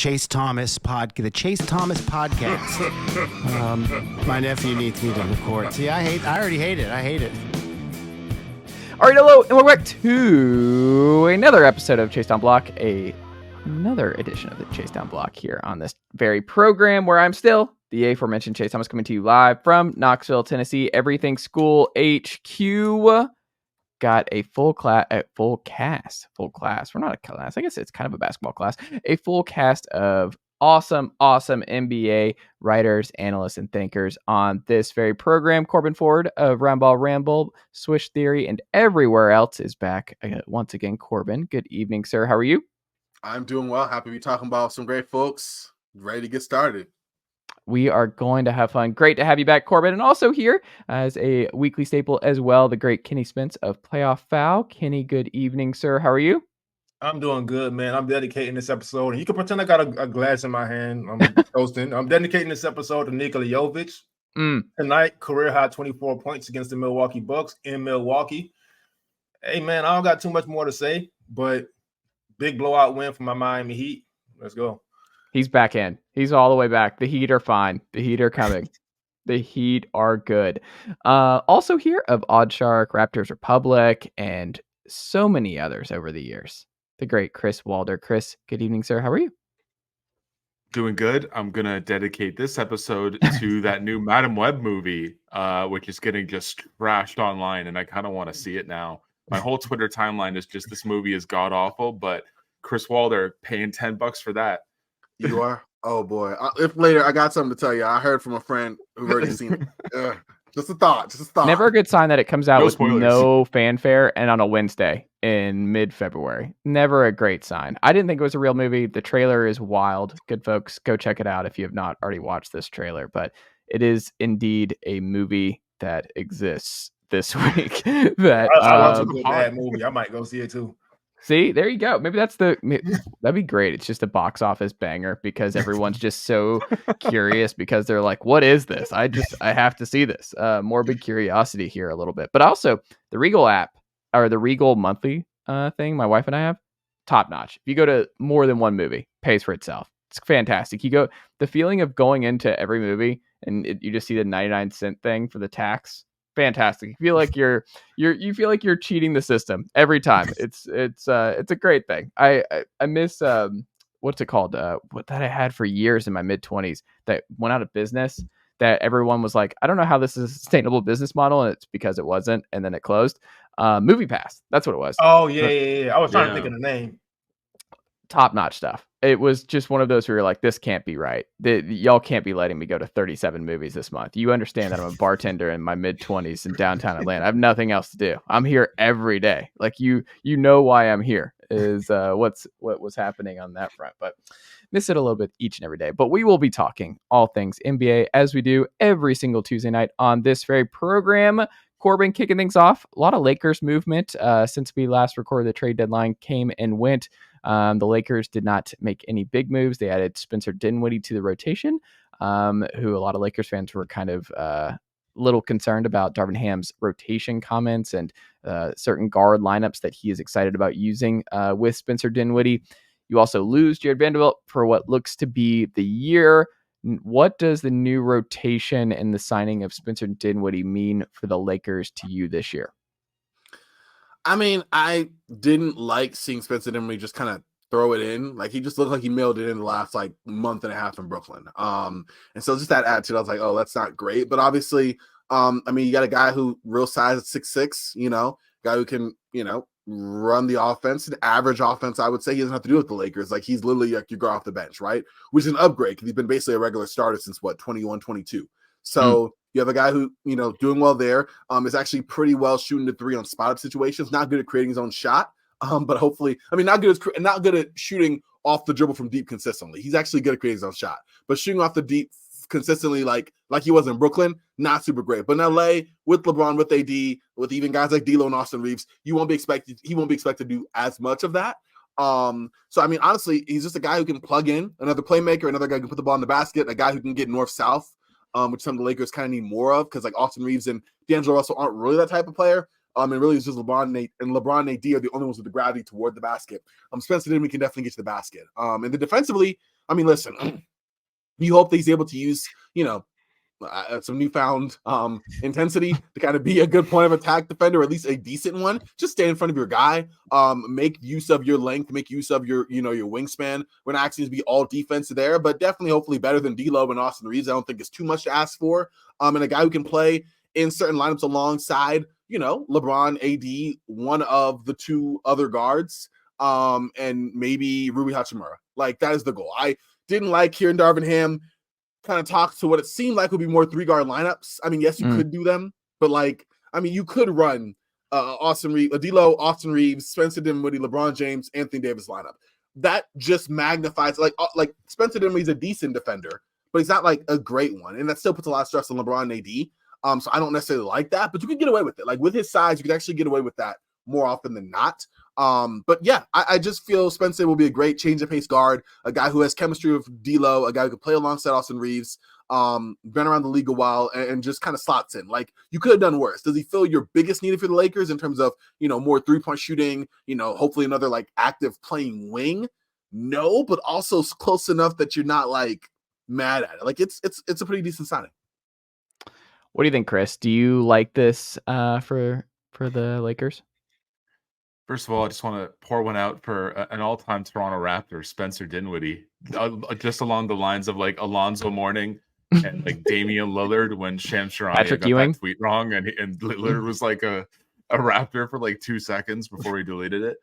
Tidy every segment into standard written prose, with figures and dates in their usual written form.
Chase Thomas podcast. My nephew needs me to record. See, I already hate it. I hate it. All right, hello, and welcome back to another episode of Chase Down Block, another edition of the Chase Down Block here on this very program where I'm still the aforementioned Chase Thomas, coming to you live from Knoxville, Tennessee. Everything School HQ. Got a full class. We're not a class. I guess it's kind of a basketball class. A full cast of awesome NBA writers, analysts, and thinkers on this very program. Corban Ford of Roundball Ramble, Swish Theory, and everywhere else is back once again. Corban, good evening, sir. How are you? I'm doing well. Happy to be talking about some great folks. Ready to get started. We are going to have fun. Great to have you back, Corban. And also here as a weekly staple as well, the great Kenny Spence of Playoff Foul. Kenny, good evening, sir. How are you? I'm doing good, man. I'm dedicating this episode. And you can pretend I got a glass in my hand. I'm toasting. I'm dedicating this episode to Nikola Jovic. Tonight, career high 24 points against the Milwaukee Bucks in Milwaukee. Hey, man, I don't got too much more to say, but big blowout win for my Miami Heat. Let's go. He's back in. He's all the way back. The Heat are fine. The Heat are coming. The Heat are good. Also here of Odd Shark, Raptors Republic, and so many others over the years. The great Chris Walder. Chris, good evening, sir. How are you? Doing good. I'm going to dedicate this episode to that new Madam Web movie, which is getting just trashed online, and I kind of want to see it now. My whole Twitter timeline is just this movie is god-awful, but Chris Walder paying $10 for that. You are? Oh, boy. If later, I got something to tell you. I heard from a friend who's already seen it. Just a thought. Never a good sign that it comes out with spoilers. no fanfare and on a Wednesday in mid-February. Never a great sign. I didn't think it was a real movie. The trailer is wild. Good folks, go check it out if you have not already watched this trailer. But it is indeed a movie that exists this week. I watch a good bad movie. I might go see it too. See, there you go. Maybe that'd be great. It's just a box office banger because everyone's just so curious because they're like, what is this? I have to see this. Morbid curiosity here a little bit. But also the Regal app or the Regal monthly thing my wife and I have, top notch. If you go to more than one movie, pays for itself. It's fantastic. The feeling of going into every movie and you just see the 99-cent thing for the tax. Fantastic. You feel like you feel like you're cheating the system every time. It's a great thing. I miss what's it called? What that I had for years in my mid-20s that went out of business. That everyone was like, I don't know how this is a sustainable business model, and it's because it wasn't, and then it closed. Movie Pass. That's what it was. Oh yeah. I was trying to think of the name. Top-notch stuff. It was just one of those where you're like, this can't be right. Y'all can't be letting me go to 37 movies this month. You understand that I'm a bartender in my mid-20s in downtown Atlanta. I have nothing else to do. I'm here every day. Like you know why I'm here is what was happening on that front. But miss it a little bit each and every day. But we will be talking all things NBA as we do every single Tuesday night on this very program. Corban kicking things off. A lot of Lakers movement since we last recorded. The trade deadline came and went. The Lakers did not make any big moves. They added Spencer Dinwiddie to the rotation, who a lot of Lakers fans were kind of little concerned about Darvin Ham's rotation comments and certain guard lineups that he is excited about using with Spencer Dinwiddie. You also lose Jared Vanderbilt for what looks to be the year. What does the new rotation and the signing of Spencer Dinwiddie mean for the Lakers to you this year? I mean, I didn't like seeing Spencer Dinwiddie just kind of throw it in. Like, he just looked like he mailed it in the last, month and a half in Brooklyn. And so just that attitude, I was like, oh, that's not great. But obviously, you got a guy who real size at 6'6", guy who can, run the offense, an average offense, I would say. He doesn't have to do with the Lakers. Like, he's literally like your guy off the bench, right? Which is an upgrade because he's been basically a regular starter since, 21, 22. So you have a guy who, doing well there, is actually pretty well shooting the three on spotted situations, not good at creating his own shot, but hopefully, not good at shooting off the dribble from deep consistently. He's actually good at creating his own shot, but shooting off the deep consistently like he was in Brooklyn, not super great. But in LA, with LeBron, with AD, with even guys like D'Lo and Austin Reeves, he won't be expected to do as much of that. Honestly, he's just a guy who can plug in, another playmaker, another guy who can put the ball in the basket, a guy who can get north-south, which some of the Lakers kind of need more of, because Austin Reeves and D'Angelo Russell aren't really that type of player. And really it's just LeBron and AD are the only ones with the gravity toward the basket. Spencer Dinwiddie can definitely get to the basket. And then defensively, I mean, listen, you hope that he's able to use, some newfound intensity to kind of be a good point of attack defender, or at least a decent one. Just stay in front of your guy, make use of your length, make use of your wingspan. We're not asking to be all defense there, but definitely hopefully better than D'Lo and Austin Reeves. I don't think it's too much to ask for. And a guy who can play in certain lineups alongside, LeBron, AD, one of the two other guards, and maybe Rui Hachimura. Like, that is the goal. I didn't like hearing Darvin Ham kind of talk to what it seemed like would be more 3-guard lineups. I mean, yes, you could do them, but you could run D'Lo, Austin Reeves, Spencer Dinwiddie, LeBron James, Anthony Davis lineup. That just magnifies, like Spencer Dinwiddie's a decent defender, but he's not like a great one, and that still puts a lot of stress on LeBron and AD. So I don't necessarily like that, but you can get away with it. Like, with his size, you can actually get away with that more often than not. But yeah, I just feel Spencer will be a great change of pace guard, a guy who has chemistry with D'Lo, a guy who could play alongside Austin Reeves, been around the league a while, and just kind of slots in. Like, you could have done worse. Does he fill your biggest need for the Lakers in terms of, more 3-point shooting, hopefully another like active playing wing? No, but also close enough that you're not like mad at it. Like, it's a pretty decent signing. What do you think, Chris? Do you like this for the Lakers? First of all, I just want to pour one out for an all-time Toronto Raptor, Spencer Dinwiddie, just along the lines of like Alonzo Mourning and like Damian Lillard when Shams Charania got that tweet wrong, and Lillard was like a Raptor for like 2 seconds before he deleted it.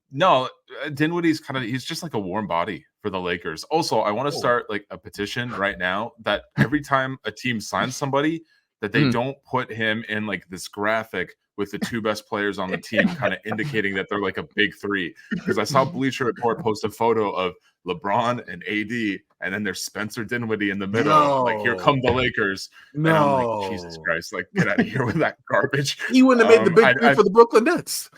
No, Dinwiddie's he's just like a warm body for the Lakers. Also, I want to start like a petition right now that every time a team signs somebody, that they don't put him in like this graphic with the 2 best players on the team, kind of indicating that they're like a big 3. Because I saw Bleacher Report post a photo of LeBron and AD, and then there's Spencer Dinwiddie in the middle. No. Like, here come the Lakers. No. And I'm like, Jesus Christ, like, get out of here with that garbage. He wouldn't have made the big 3 for the Brooklyn Nets.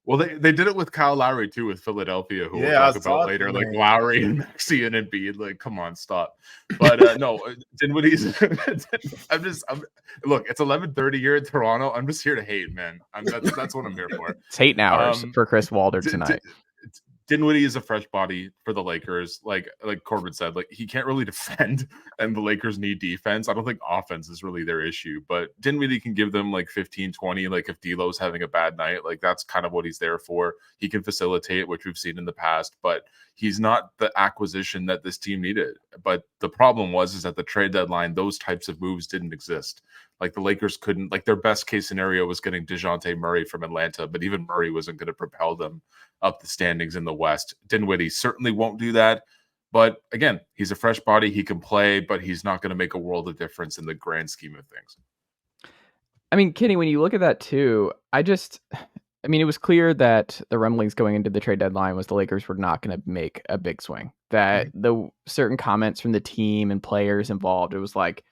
Well, they did it with Kyle Lowry too, with Philadelphia, who we'll talk about later. Like Lowry and Maxey and Embiid. Like, come on, stop. But no, Dinwiddie's. Look, it's 11:30 here in Toronto. I'm just here to hate, man. That's what I'm here for. It's hating hours for Chris Walder tonight. Dinwiddie is a fresh body for the Lakers. Like Corban said, like, he can't really defend, and the Lakers need defense. I don't think offense is really their issue, but Dinwiddie can give them like 15, 20. Like, if D'Lo's having a bad night, like, that's kind of what he's there for. He can facilitate, which we've seen in the past, but he's not the acquisition that this team needed. But the problem is at the trade deadline, those types of moves didn't exist. Like, the Lakers couldn't, like, their best case scenario was getting DeJounte Murray from Atlanta, but even Murray wasn't going to propel them up the standings in the West. Dinwiddie certainly won't do that. But again, he's a fresh body. He can play, but he's not going to make a world of difference in the grand scheme of things. I mean, Kenny, when you look at that too, it was clear that the rumblings going into the trade deadline was the Lakers were not going to make a big swing. That the certain comments from the team and players involved, it was like,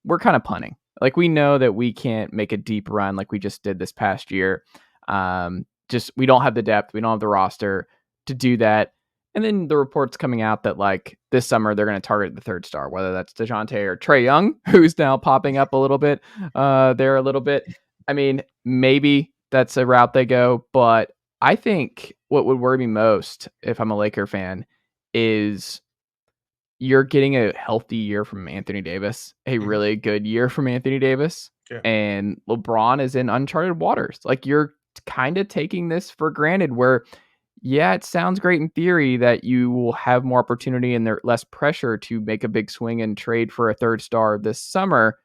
we're kind of punting. Like, we know that we can't make a deep run like we just did this past year. We don't have the depth. We don't have the roster to do that. And then the reports coming out that like this summer, they're going to target the 3rd star, whether that's DeJounte or Trae Young, who's now popping up a little bit there a little bit. I mean, maybe that's a route they go, but I think what would worry me most if I'm a Laker fan is you're getting a healthy year from Anthony Davis, a really good year from Anthony Davis, and LeBron is in uncharted waters. Like, you're kind of taking this for granted where, yeah, it sounds great in theory that you will have more opportunity and there's less pressure to make a big swing and trade for a 3rd star this summer.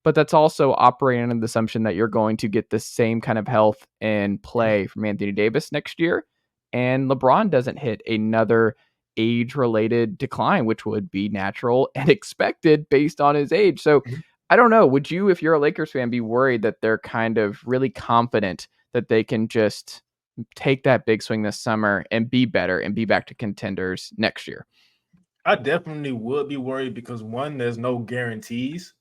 But that's also operating on the assumption that you're going to get the same kind of health and play from Anthony Davis next year. And LeBron doesn't hit another age-related decline, which would be natural and expected based on his age. So I don't know. Would you, if you're a Lakers fan, be worried that they're kind of really confident that they can just take that big swing this summer and be better and be back to contenders next year? I definitely would be worried because, one, there's no guarantees.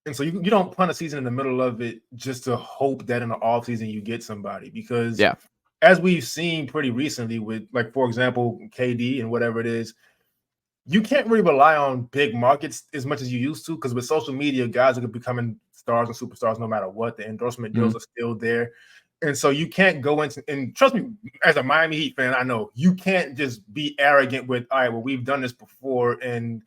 And so you don't punt a season in the middle of it just to hope that in the offseason you get somebody. Because as we've seen pretty recently with, like, for example, KD and whatever it is, you can't really rely on big markets as much as you used to, because with social media, guys are becoming stars and superstars no matter what. The endorsement deals are still there. And so you can't go into, and trust me, as a Miami Heat fan, I know you can't just be arrogant with, all right, well, we've done this before and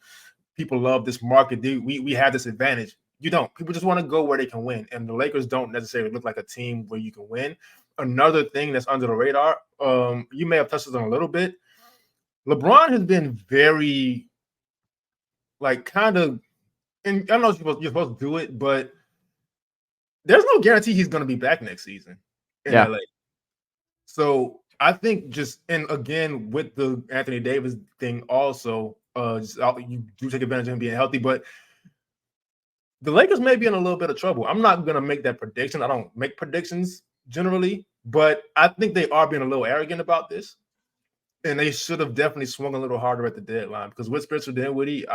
people love this market. We have this advantage. You don't. People just want to go where they can win. And the Lakers don't necessarily look like a team where you can win. Another thing that's under the radar, you may have touched on a little bit. LeBron has been very, like, kind of, and I know you're supposed to do it, but there's no guarantee he's going to be back next season in LA. So I think just, and again, with the Anthony Davis thing also, you do take advantage of him being healthy, but the Lakers may be in a little bit of trouble. I'm not going to make that prediction. I don't make predictions generally, but I think they are being a little arrogant about this. And they should have definitely swung a little harder at the deadline, because with Spencer Dinwiddie,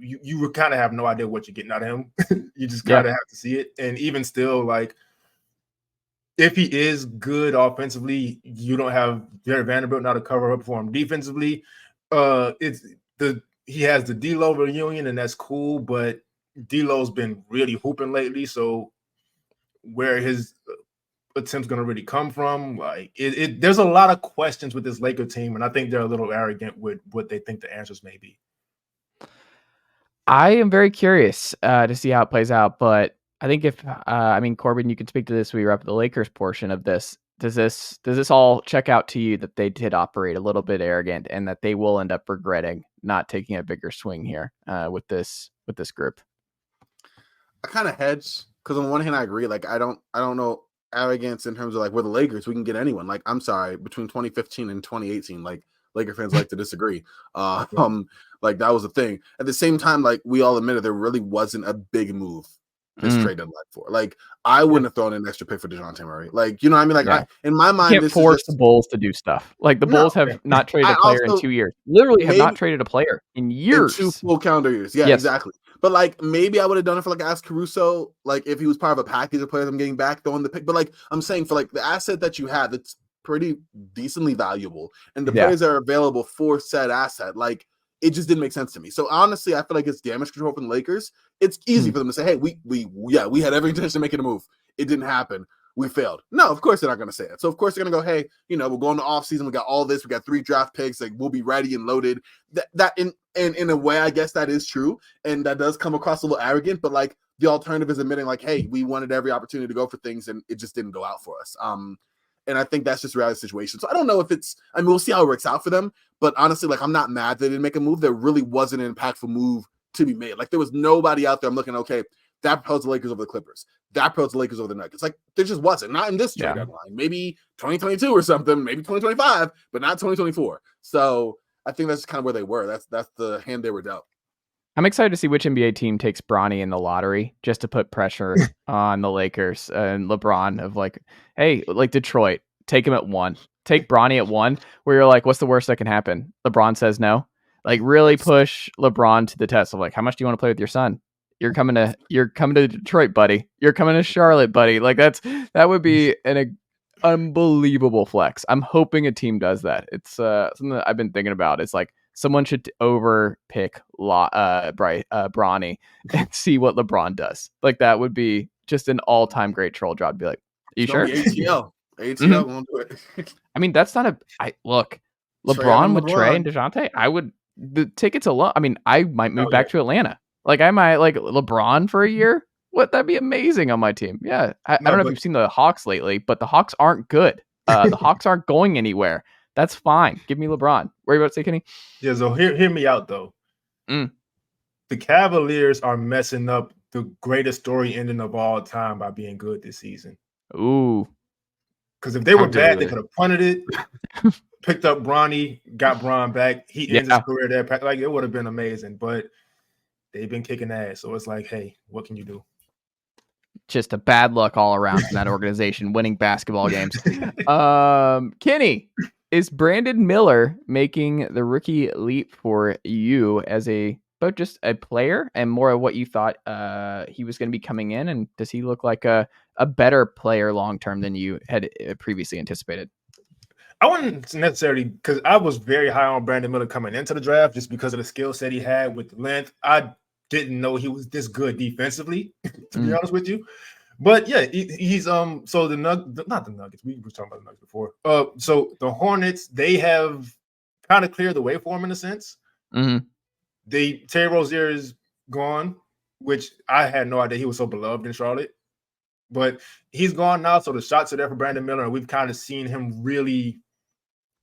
you would kind of have no idea what you're getting out of him. You just kind of have to see it. And even still, like, if he is good offensively, you don't have Jared Vanderbilt now to cover up for him defensively. He has the D'Lo reunion, and that's cool, but D'Lo's been really hooping lately. So where his attempts going to really come from, like, there's a lot of questions with this Laker team, and I think they're a little arrogant with what they think the answers may be. I am very curious to see how it plays out, but I think if Corban, you can speak to this. We were up at the Lakers portion of this. Does this all check out to you that they did operate a little bit arrogant, and that they will end up regretting not taking a bigger swing here with this group? I kind of hedge, because on one hand I agree. Like, I don't know arrogance in terms of, like, we're the Lakers, we can get anyone. Like, I'm sorry, between 2015 and 2018, like, Laker fans like to disagree. Like, that was a thing. At the same time, like, we all admitted there really wasn't a big move this trade deadline for. Like, I wouldn't have thrown an extra pick for DeJounte Murray. Like, you know what I mean? Like, in my mind, you can't force the Bulls to do stuff. Like, the Bulls have not traded a player in 2 years. Literally have not traded a player in years. In 2 full calendar years. Yeah, exactly. But, like, maybe I would have done it for, like, Alex Caruso, like, if he was part of a package of players I'm getting back, throwing the pick. But, like, I'm saying, for, like, the asset that you have, it's pretty decently valuable, and the players that are available for said asset, like, it just didn't make sense to me. So honestly, I feel like it's damage control from the Lakers. It's easy for them to say, hey, we had every intention of making a move. It didn't happen. We failed. No, of course they're not going to say it. So of course they're going to go, hey, we're going to off season. We got all this. We got 3 draft picks. Like, we'll be ready and loaded. That in a way, I guess that is true, and that does come across a little arrogant. But, like, the alternative is admitting, like, hey, we wanted every opportunity to go for things, and it just didn't go out for us. And I think that's just a reality situation. So I don't know if we'll see how it works out for them. But honestly, like, I'm not mad they didn't make a move. There really wasn't an impactful move to be made. Like, there was nobody out there I'm looking, okay, that propels the Lakers over the Clippers. That propels the Lakers over the Nuggets. Like, there just wasn't. Not in this trade deadline. Maybe 2022 or something. Maybe 2025, but not 2024. So I think that's kind of where they were. That's the hand they were dealt. I'm excited to see which NBA team takes Bronny in the lottery, just to put pressure on the Lakers and LeBron of, like, hey, like, Detroit, take him at 1. Take Bronny at 1, where you're like, what's the worst that can happen? LeBron says no. Like, really push LeBron to the test of, like, how much do you want to play with your son? You're coming to Detroit, buddy. You're coming to Charlotte, buddy. Like, that would be an unbelievable flex. I'm hoping a team does that. It's something that I've been thinking about. It's like, someone should overpick Bronny and see what LeBron does. Like, that would be just an all-time great troll job. To be like, are you sure? ATL won't do it. I mean, that's not look. LeBron with Trey and DeJounte, the tickets alone. I mean, I might move back to Atlanta. Like, I might, like, LeBron for a year. What? That'd be amazing on my team. Yeah. I don't know if you've seen the Hawks lately, but the Hawks aren't good. The Hawks aren't going anywhere. That's fine. Give me LeBron. What are you about to say, Kenny? Yeah, so hear me out, though. The Cavaliers are messing up the greatest story ending of all time by being good this season. Ooh. Because if they were bad, they could have punted it, picked up Bronny, got Bron back. He ends his career there. Like, it would have been amazing. But they've been kicking ass. So it's like, hey, what can you do? Just a bad luck all around from that organization winning basketball games. Kenny, is Brandon Miller making the rookie leap for you as both just a player and more of what you thought he was going to be coming in? And does he look like a better player long-term than you had previously anticipated? I wouldn't necessarily, because I was very high on Brandon Miller coming into the draft just because of the skill set he had with the length. I didn't know he was this good defensively, to be honest with you. But yeah, he's so not the Nuggets. We were talking about the Nuggets before. So the Hornets, they have kind of cleared the way for him in a sense. Mm-hmm. Terry Rozier is gone, which I had no idea he was so beloved in Charlotte. But he's gone now, so the shots are there for Brandon Miller, and we've kind of seen him really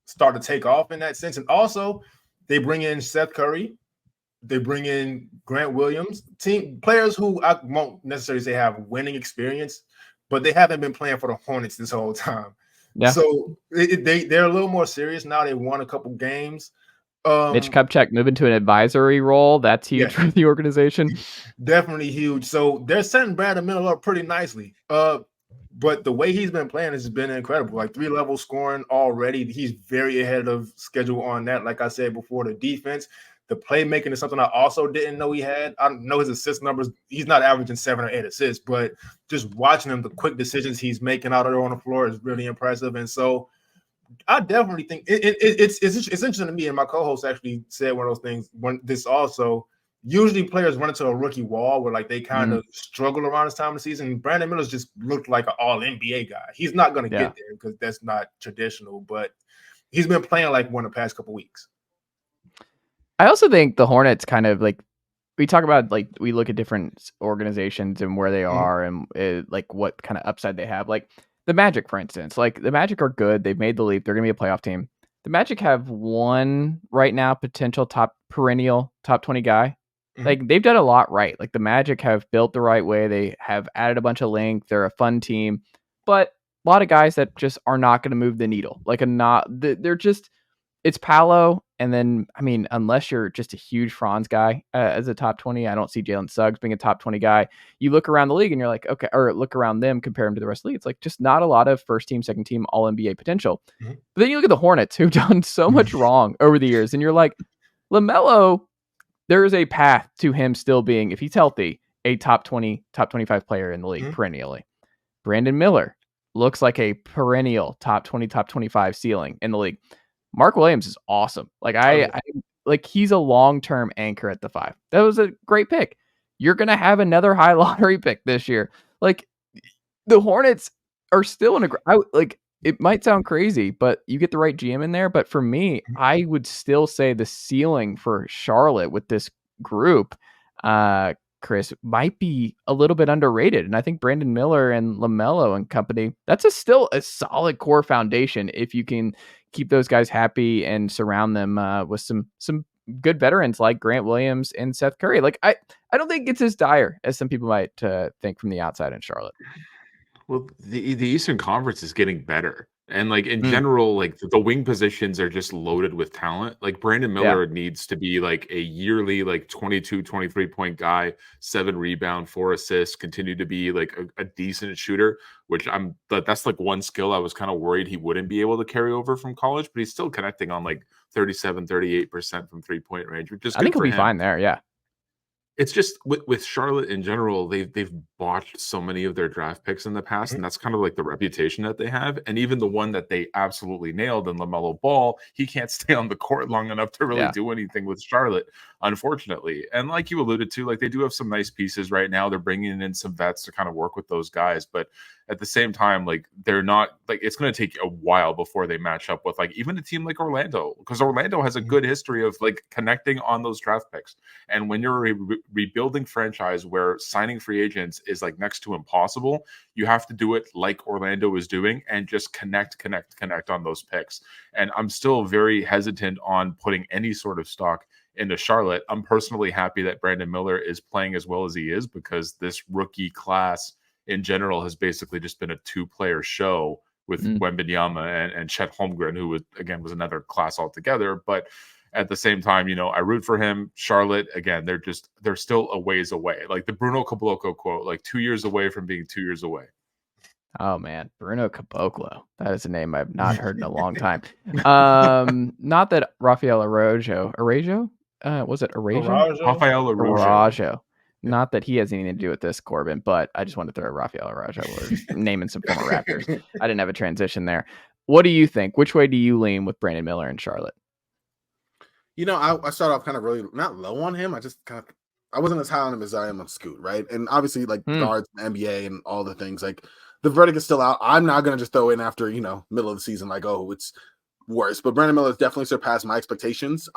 start to take off in that sense. And also, they bring in Seth Curry. They bring in Grant Williams, team players who I won't necessarily say have winning experience, but they haven't been playing for the Hornets this whole time. Yeah. So they're a little more serious now. They won a couple games. Mitch Kupchak moving to an advisory role. That's huge for the organization. Definitely huge. So they're setting Brandon Miller up pretty nicely. But the way he's been playing has been incredible. Like 3-level scoring already. He's very ahead of schedule on that. Like I said before, the defense. The playmaking is something I also didn't know he had. I don't know his assist numbers. He's not averaging 7 or 8 assists, but just watching him, the quick decisions he's making out there on the floor is really impressive. And so I definitely think it's interesting to me. And my co-host actually said one of those things when this also usually players run into a rookie wall where like they kind of struggle around this time of the season. Brandon Miller's just looked like an all NBA guy. He's not going to get there because that's not traditional, but he's been playing like one the past couple weeks. I also think the Hornets kind of like we talk about like we look at different organizations and where they are and like what kind of upside they have. Like the Magic, for instance, like the Magic are good. They've made the leap. They're going to be a playoff team. The Magic have one right now potential perennial top 20 guy. Like they've done a lot right. Like the Magic have built the right way. They have added a bunch of length. They're a fun team, but a lot of guys that just are not going to move the needle. They're just. It's Paolo, and then, I mean, unless you're just a huge Franz guy as a top 20, I don't see Jalen Suggs being a top 20 guy. You look around the league and you're like, okay, or look around them, compare them to the rest of the league. It's like just not a lot of first team, second team, all NBA potential. But then you look at the Hornets who've done so much wrong over the years, and you're like, LaMelo, there is a path to him still being, if he's healthy, a top 20, top 25 player in the league perennially. Brandon Miller looks like a perennial top 20, top 25 ceiling in the league. Mark Williams is awesome. Like I like he's a long-term anchor at the 5. That was a great pick. You're going to have another high lottery pick this year. Like the Hornets are still like it might sound crazy, but you get the right GM in there. But for me, I would still say the ceiling for Charlotte with this group, Chris, might be a little bit underrated. And I think Brandon Miller and LaMelo and company, that's still a solid core foundation if you can keep those guys happy and surround them with some good veterans like Grant Williams and Seth Curry. Like I don't think it's as dire as some people might think from the outside in Charlotte. Well, the Eastern Conference is getting better. And like in general, like the wing positions are just loaded with talent. Like Brandon Miller needs to be like a yearly, like 22, 23 point guy, 7 rebound, 4 assists, continue to be like a decent shooter, which that's like one skill I was kind of worried he wouldn't be able to carry over from college, but he's still connecting on like 37, 38% from 3-point range, which is I think he'll be fine there. Yeah. It's just with Charlotte in general, they've botched so many of their draft picks in the past, and that's kind of like the reputation that they have. And even the one that they absolutely nailed in LaMelo Ball, he can't stay on the court long enough to really do anything with Charlotte, unfortunately. And like you alluded to, like they do have some nice pieces right now. They're bringing in some vets to kind of work with those guys, but at the same time, like they're not like it's going to take a while before they match up with like even a team like Orlando, because Orlando has a good history of like connecting on those draft picks. And when you're a rebuilding franchise where signing free agents is like next to impossible, you have to do it like Orlando is doing and just connect on those picks. And I'm still very hesitant on putting any sort of stock into Charlotte. I'm personally happy that Brandon Miller is playing as well as he is, because this rookie class in general has basically just been a 2-player show with Wembanyama and Chet Holmgren, who was another class altogether. But at the same time, I root for him. Charlotte, again, they're still a ways away. Like the Bruno Caboclo quote, like 2 years away from being 2 years away. Oh man, Bruno Caboclo. That is a name I've not heard in a long time. Not that Rafael Araújo, was it Araújo? Rafael Araújo. Not that he has anything to do with this, Corban, but I just wanted to throw Rafael Araújo. We're naming some former Raptors. I didn't have a transition there. What do you think? Which way do you lean with Brandon Miller in Charlotte? I started off kind of really not low on him. I wasn't as high on him as I am on Scoot, right? And obviously, like guards, in the NBA, and all the things. Like the verdict is still out. I'm not gonna just throw in after middle of the season, like, oh, it's worse. But Brandon Miller has definitely surpassed my expectations.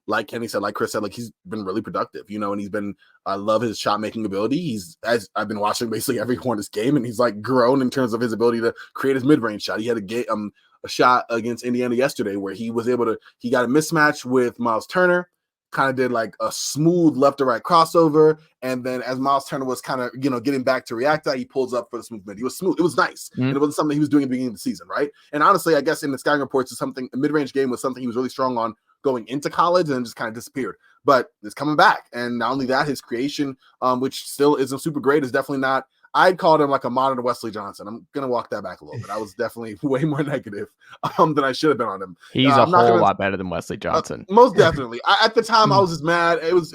Like Kenny said, like Chris said, like he's been really productive, and he's been. I love his shot making ability. As I've been watching basically every Hornets game, and he's like grown in terms of his ability to create his mid range shot. He had a shot against Indiana yesterday where he was able to. He got a mismatch with Miles Turner. Kind of did like a smooth left to right crossover, and then as Miles Turner was kind of getting back to react, he pulls up for the smooth mid. He was smooth. It was nice, and it wasn't something he was doing at the beginning of the season, right? And honestly, I guess in the scouting reports, a mid range game was something he was really strong on going into college, and just kind of disappeared. But it's coming back, and not only that, his creation, which still isn't super great, is definitely not. I'd called him like a modern Wesley Johnson. I'm gonna walk that back a little bit. I was definitely way more negative than I should have been on him. He's a whole lot better than Wesley Johnson. Most definitely. At the time, I was just mad. It was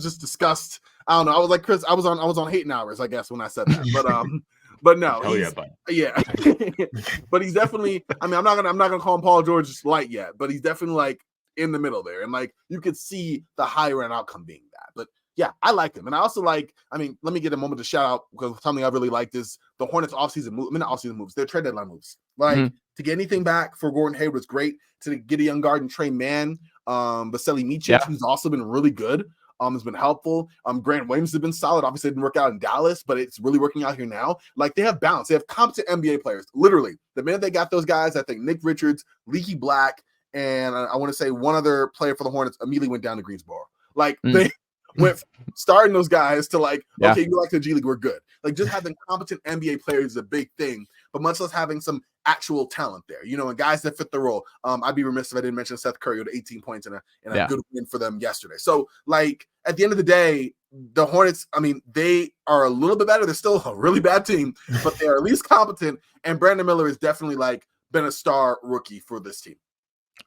just disgust. I don't know. I was like Chris. I was on hating hours, I guess, when I said that. But no. Oh yeah, buddy. Yeah. But he's definitely. I mean, I'm not gonna call him Paul George light yet, but he's definitely like in the middle there, and like you could see the higher end outcome being that. But yeah, I like him. And I also like, let me get a moment to shout out because something I really liked is the Hornets offseason move. I mean, not offseason moves, their trade deadline moves. Like to get anything back for Gordon Hayward was great. To get a young guard and Trey Mann, Vasily Micic, who's also been really good, has been helpful. Grant Williams has been solid. Obviously, it didn't work out in Dallas, but it's really working out here now. Like they have balance. They have competent NBA players. Literally, the minute they got those guys, I think Nick Richards, Leaky Black, and I want to say one other player for the Hornets immediately went down to Greensboro. Like they went starting those guys to like, okay, you go back to the G League, we're good. Like just having competent NBA players is a big thing, but much less having some actual talent there, and guys that fit the role. I'd be remiss if I didn't mention Seth Curry with 18 points and a good win for them yesterday. So like at the end of the day, the Hornets, I mean, they are a little bit better. They're still a really bad team, but they are at least competent. And Brandon Miller has definitely like been a star rookie for this team.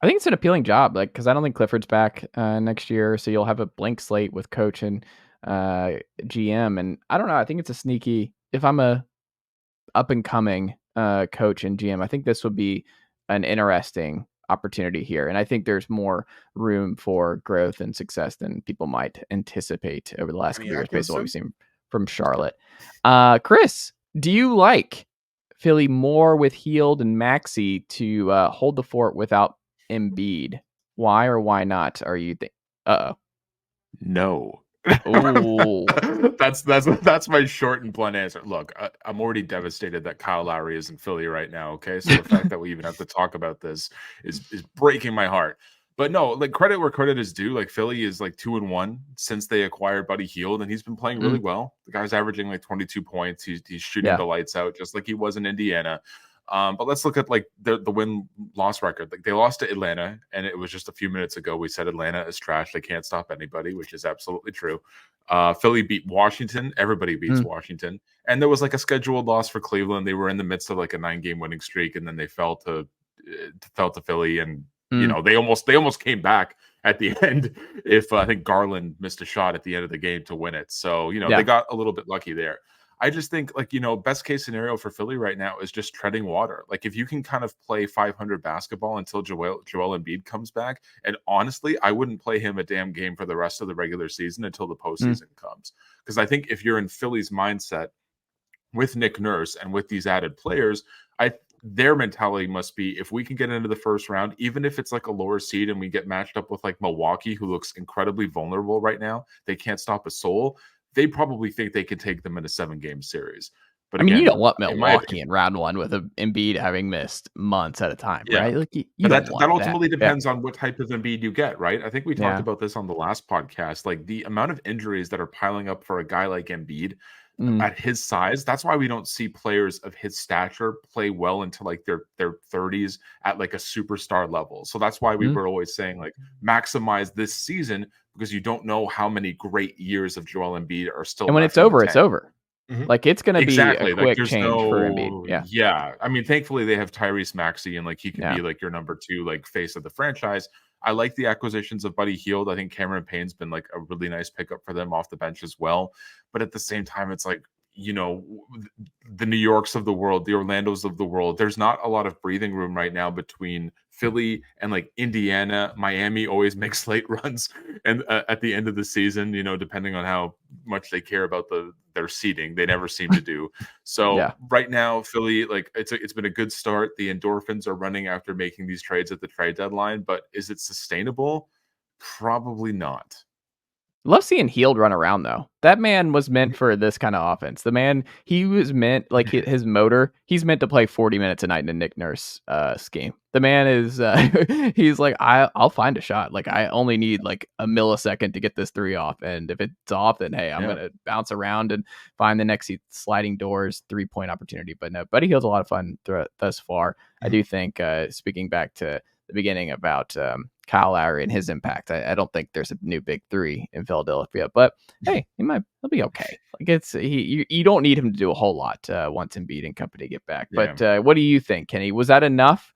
I think it's an appealing job, like because I don't think Clifford's back next year, so you'll have a blank slate with coach and GM. And I don't know. I think it's a sneaky. If I'm a up and coming coach and GM, I think this would be an interesting opportunity here. And I think there's more room for growth and success than people might anticipate over the last couple years, based on what we've seen from Charlotte. Chris, do you like Philly more with Hield and Maxey to hold the fort without Embiid? Why or why not? Are you think? No. Ooh. That's my short and blunt answer. Look, I'm already devastated that Kyle Lowry is in Philly right now. Okay, so the fact that we even have to talk about this is breaking my heart. But no, like credit where credit is due. Like Philly is like 2-1 since they acquired Buddy Hield, and he's been playing really well. The guy's averaging like 22 points. He's shooting the lights out just like he was in Indiana. But let's look at like the win-loss record. Like they lost to Atlanta, and it was just a few minutes ago we said Atlanta is trash. They can't stop anybody, which is absolutely true. Philly beat Washington. Everybody beats Washington. And there was like a scheduled loss for Cleveland. They were in the midst of like a 9-game winning streak, and then they fell to Philly, and they almost came back at the end. If I think Garland missed a shot at the end of the game to win it, so they got a little bit lucky there. I just think best case scenario for Philly right now is just treading water. Like if you can kind of play 500 basketball until Joel Embiid comes back, and honestly, I wouldn't play him a damn game for the rest of the regular season until the postseason comes. Because I think if you're in Philly's mindset with Nick Nurse and with these added players, their mentality must be if we can get into the first round, even if it's like a lower seed and we get matched up with like Milwaukee, who looks incredibly vulnerable right now, they can't stop a soul. They probably think they could take them in a 7-game series. But again, you don't want Milwaukee in round one with Embiid having missed months at a time, right? Like that ultimately depends on what type of Embiid you get, right? I think we talked about this on the last podcast. Like the amount of injuries that are piling up for a guy like Embiid at his size, that's why we don't see players of his stature play well into like their 30s at like a superstar level. So that's why we were always saying like maximize this season, because you don't know how many great years of Joel Embiid are still. And when it's over, it's over. Like it's going to be a quick change for Embiid. Yeah. I mean, thankfully they have Tyrese Maxey, and like he can be like your number 2 like face of the franchise. I like the acquisitions of Buddy Hield. I think Cameron Payne's been like a really nice pickup for them off the bench as well. But at the same time, it's like, the New Yorks of the world, the Orlandos of the world, there's not a lot of breathing room right now between Philly and like Indiana, Miami always make slate runs, and at the end of the season, depending on how much they care about their seeding, they never seem to do. So right now, Philly, like it's been a good start. The endorphins are running after making these trades at the trade deadline, but is it sustainable? Probably not. Love seeing Hield run around, though. That man was meant for this kind of offense. The man, he was meant, like his motor, he's meant to play 40 minutes a night in a Nick Nurse scheme. The man is, he's like, I'll find a shot. Like, I only need like a millisecond to get this three off. And if it's off, then hey, I'm going to bounce around and find the next sliding doors 3-point opportunity. But no, Buddy Hield's a lot of fun thus far. I do think, speaking back to the beginning about Kyle Lowry and his impact, I don't think there's a new big three in Philadelphia, but hey, he'll be okay. Like you don't need him to do a whole lot once Embiid and company get back. But what do you think, Kenny? Was that enough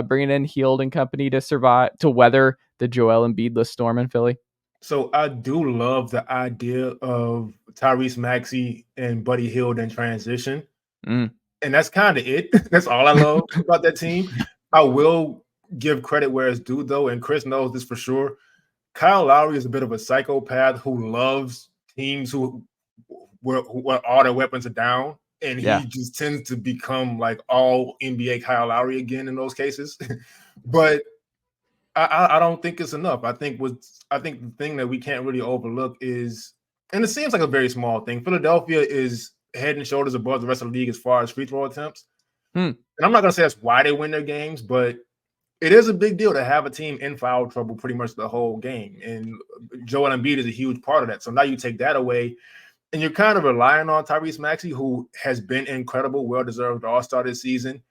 bringing in Hield and company to weather the Joel Embiid-less storm in Philly? So I do love the idea of Tyrese Maxey and Buddy Hield in transition, and that's kind of it. That's all I love about that team. I will give credit where it's due, though, and Chris knows this for sure. Kyle Lowry is a bit of a psychopath who loves teams where all their weapons are down, and he just tends to become like all NBA Kyle Lowry again in those cases. But I don't think it's enough. I think the thing that we can't really overlook is, and it seems like a very small thing, Philadelphia is head and shoulders above the rest of the league as far as free throw attempts. And I'm not going to say that's why they win their games, but it is a big deal to have a team in foul trouble pretty much the whole game. And Joel Embiid is a huge part of that. So now you take that away, and you're kind of relying on Tyrese Maxey, who has been incredible, well-deserved all-star this season,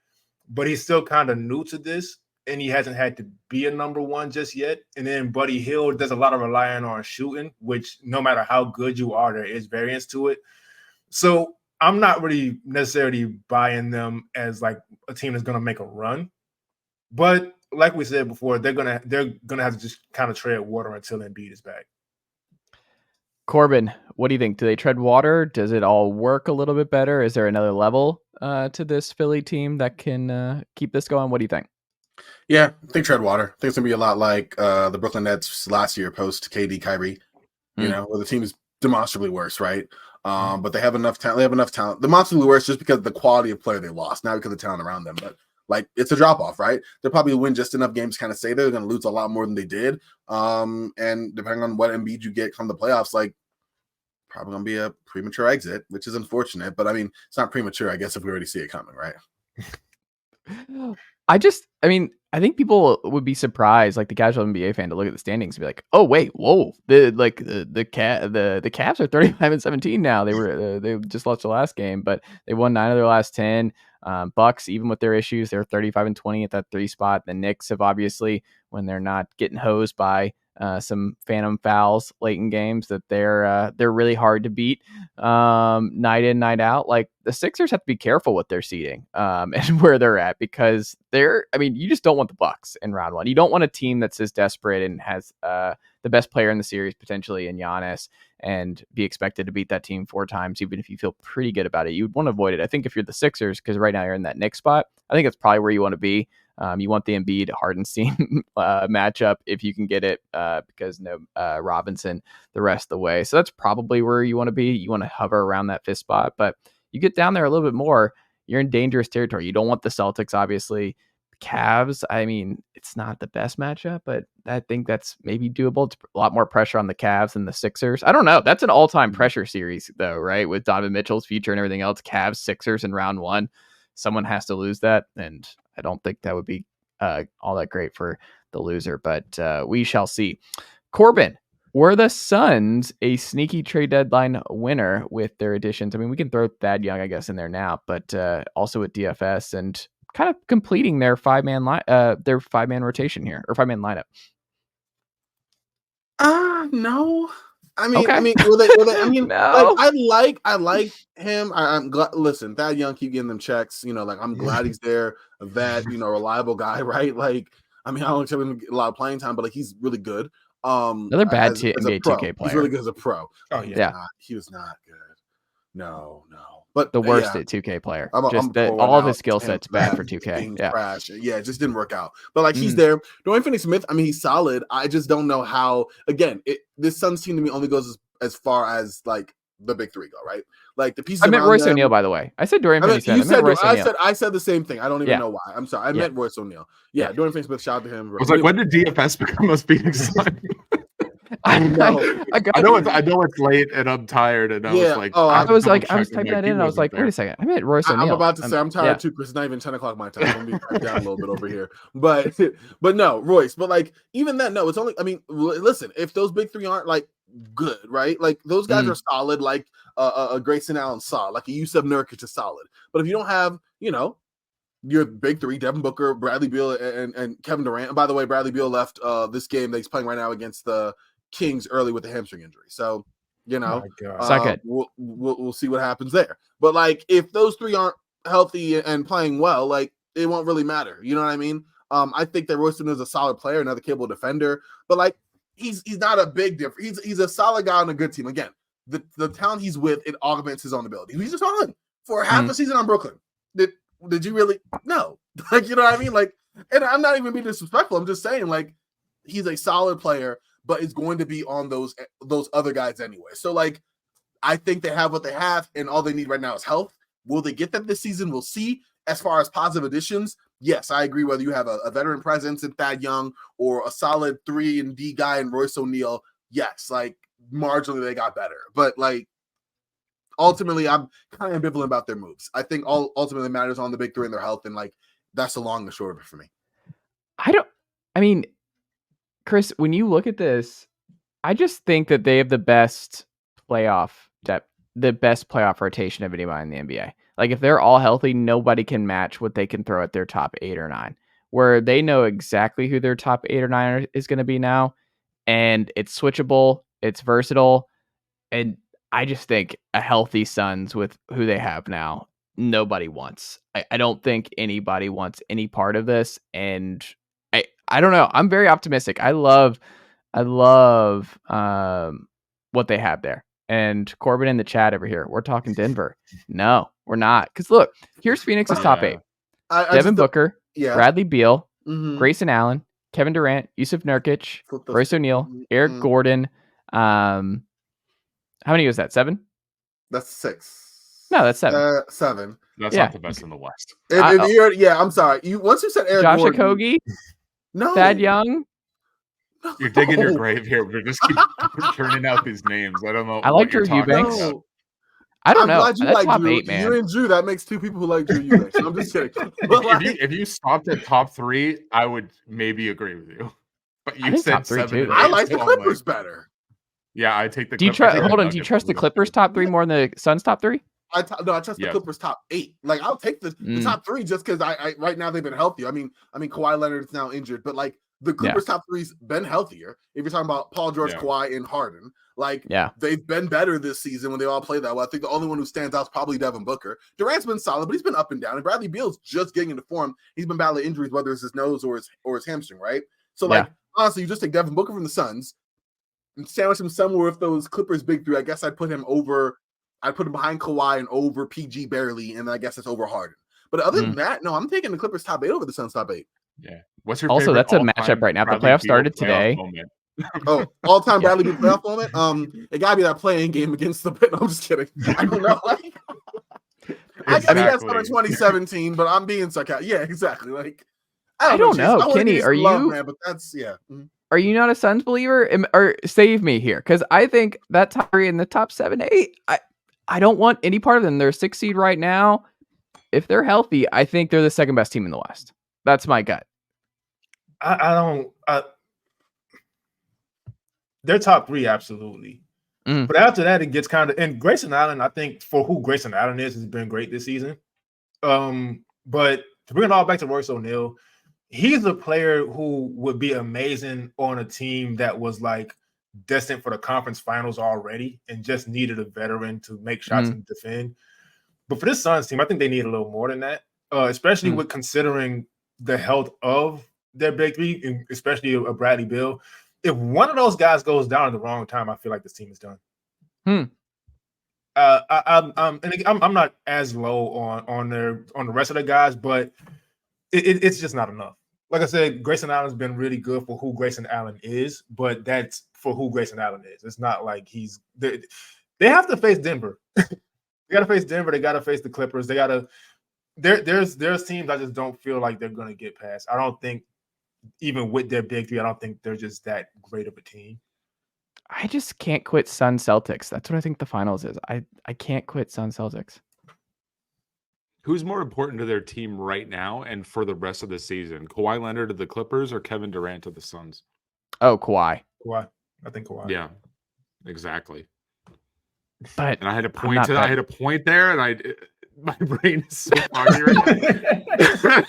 but he's still kind of new to this, and he hasn't had to be a number one just yet. And then Buddy Hield does a lot of relying on shooting, which no matter how good you are, there is variance to it. So I'm not really necessarily buying them as like a team that's going to make a run. But like we said before, they're gonna have to just kind of tread water until Embiid is back. Corban, what do you think? Do they tread water? Does it all work a little bit better? Is there another level to this Philly team that can keep this going? What do you think? Yeah, I think tread water. I think it's gonna be a lot like the Brooklyn Nets last year post KD Kyrie. Where the team is demonstrably worse, right? But they have enough talent. They have enough talent. Demonstrably worse just because of the quality of player they lost, not because of the talent around them. But like, it's a drop off, right? They'll probably win just enough games to kind of say they're going to lose a lot more than they did. And depending on what Embiid you get from the playoffs, like, probably going to be a premature exit, which is unfortunate. But I mean, it's not premature, I guess, if we already see it coming, right? I think people would be surprised, like the casual NBA fan, to look at the standings and be like, "Oh wait, whoa, the Cavs are 35-17 now. They just lost the last game, but they won 9 of their last 10. Bucks, even with their issues, they're 35-20 at that 3 spot. The Knicks have obviously, when they're not getting hosed by some phantom fouls late in games, that they're really hard to beat night in, night out. Like, the Sixers have to be careful with their seeding and where they're at, because you just don't want the Bucks in round one. You don't want a team that's as desperate and has the best player in the series potentially in Giannis and be expected to beat that team 4 times, even if you feel pretty good about it. You'd want to avoid it. I think if you're the Sixers, because right now you're in that Knicks spot, I think that's probably where you want to be. You want the Embiid Hardenstein matchup if you can get it, because no Robinson the rest of the way. So that's probably where you want to be. You want to hover around that 5th spot, but you get down there a little bit more, you're in dangerous territory. You don't want the Celtics, obviously. Cavs, it's not the best matchup, but I think that's maybe doable. It's a lot more pressure on the Cavs than the Sixers. I don't know. That's an all-time pressure series, though, right? With Donovan Mitchell's future and everything else. Cavs, Sixers in round 1. Someone has to lose that, and I don't think that would be all that great for the loser, but we shall see. Corban, were the Suns a sneaky trade deadline winner with their additions? We can throw Thad Young, I guess, in there now, but also with DFS and kind of completing their 5-man rotation here, or 5-man lineup. No. Okay. No. I like him. I'm glad. Listen, Thad Young keep getting them checks. I'm glad he's there. A vet, reliable guy, right? Like, I don't expect him to get a lot of playing time, but like, he's really good. Another bad NBA 2K player. He's really good as a pro. Oh yeah. He was not good. No. But The worst yeah, at 2K player. I'm Just gonna pour one all of out his skill to him set's for bad that for 2K. being Yeah. trash. Yeah, it just didn't work out. But like he's Mm. there. Dorian Finney-Smith, I mean, he's solid. I just don't know how. Again, this Suns team to me only goes as far as like the big three go, right? Like the pieces. I meant around Royce them, O'Neal, by the way. I said Dorian I mean, Finney-Smith. I said the same thing. I don't even Yeah. know why. I'm sorry. I Yeah. meant Royce O'Neal. Yeah, Dorian Finney-Smith. Shout out to him. I was like, when did DFS become a Phoenix Sun? I know it's late and I'm tired and I was Yeah. like, Oh, I was double-checking typing my that in and I was like, there. wait a second. I meant Royce O'Neal. I'm about to say I'm tired yeah. too because it's not even 10 o'clock my time. Let me back down a little bit over here. But no, Royce. But like even then, no, it's only. I mean, listen, if those big three aren't like good, right? Like those guys are solid. Like a Grayson Allen solid. Like a Yusuf Nurkic is solid. But if you don't have, your big three, Devin Booker, Bradley Beal, and Kevin Durant. And by the way, Bradley Beal left this game that he's playing right now against the Kings early with a hamstring injury. So, we'll see what happens there. But like, if those three aren't healthy and playing well, like it won't really matter. You know what I mean? I think that Royston is a solid player, another capable defender, but like he's not a big difference. He's a solid guy on a good team. Again, the talent he's with, it augments his own ability. He's just on for half a season on Brooklyn. Did you really? No. Like, you know what I mean? Like, and I'm not even being disrespectful. I'm just saying, like, he's a solid player, but is going to be on those other guys anyway. So, like, I think they have what they have, and all they need right now is health. Will they get that this season? We'll see. As far as positive additions, yes, I agree. Whether you have a veteran presence in Thad Young or a solid 3-and-D guy in Royce O'Neal, yes, like, marginally they got better. But, like, ultimately, I'm kind of ambivalent about their moves. I think all ultimately matters on the big three and their health, and like that's the long and short of it for me. I mean, Chris, when you look at this, I just think that they have the best playoff depth, the best playoff rotation of anybody in the NBA. Like if they're all healthy, nobody can match what they can throw at their top 8 or 9. Where they know exactly who their top 8 or 9 is going to be now, and it's switchable, it's versatile, and I just think a healthy Suns with who they have now, nobody wants. I don't think anybody wants any part of this. And I don't know. I'm very optimistic. I love what they have there. And Corban in the chat over here, we're talking Denver. No, we're not. Because look, here's Phoenix's top 8. Devin Booker, Bradley Beal, Grayson Allen, Kevin Durant, Yusuf Nurkic, Royce O'Neal, Eric Gordon, how many was that? 7? That's 6. No, that's 7. 7. That's not the best in the West. I'm sorry. Once you said Eric Josh Gordon, Okogie, no, Thad Young. You're digging your grave here. We're just keep turning out these names. I don't know. I like Drew Eubanks. I don't know. Glad you that's like top Drew. 8, man. You and Drew, that makes 2 people who like Drew Eubanks. I'm just kidding. If you stopped at top 3, I would maybe agree with you. But you said 7. I like the Clippers better. Yeah, I take the. Do you trust? Hold on. Do you trust the Clippers top 3 more than the Suns top 3? I trust the Clippers top 8. Like I'll take the top 3 just because I right now they've been healthy. I mean Kawhi Leonard's now injured, but like the Clippers top 3's been healthier. If you're talking about Paul George, Kawhi, and Harden, like they've been better this season when they all play that well. I think the only one who stands out is probably Devin Booker. Durant's been solid, but he's been up and down. And Bradley Beal's just getting into form. He's been battling injuries, whether it's his nose or his hamstring, right? So like honestly, you just take Devin Booker from the Suns and sandwich him somewhere with those Clippers big 3. I guess I'd put him behind Kawhi and over PG barely, and I guess it's over Harden. But other than that, no, I'm taking the Clippers top 8 over the Suns top 8. Yeah. What's your also? That's a matchup right now. The playoffs started today. All-time Bradley Beal playoff moment. It gotta be that playing game against the Pit. No, I'm just kidding. I don't know. Like, I guess that's in 2017, but I'm being sarcastic. Yeah, exactly. Like, I don't know, Kenny. Are you? Man, but that's Are you not a Suns believer? Or save me here, because I think that top 3 in the top 7, 8. I don't want any part of them. They're 6 seed right now. If they're healthy, I think they're the second best team in the West. That's my gut. They're top 3, absolutely. But after that, it gets kind of. And Grayson Allen, I think for who Grayson Allen is, has been great this season. But to bring it all back to Royce O'Neal, he's a player who would be amazing on a team that was like destined for the conference finals already and just needed a veteran to make shots and defend. But for this Suns team, I think they need a little more than that, especially with considering the health of their big 3, and especially a Bradley Beal. If one of those guys goes down at the wrong time, I feel like this team is done. I'm not as low on the rest of the guys, but it's just not enough. Like I said, Grayson Allen's been really good for who Grayson Allen is, but that's for who Grayson Allen is. It's not like they have to face Denver. They got to face Denver. They got to face the Clippers. They got to. There's teams I just don't feel like they're going to get past. I don't think even with their big three, I don't think they're just that great of a team. I just can't quit Sun Celtics. That's what I think the finals is. I can't quit Sun Celtics. Who's more important to their team right now and for the rest of the season? Kawhi Leonard to the Clippers or Kevin Durant to the Suns? Oh, Kawhi. Kawhi. I think Kawhi. Yeah, exactly. But and I had a point to I had a point there, and my brain is so foggy right now.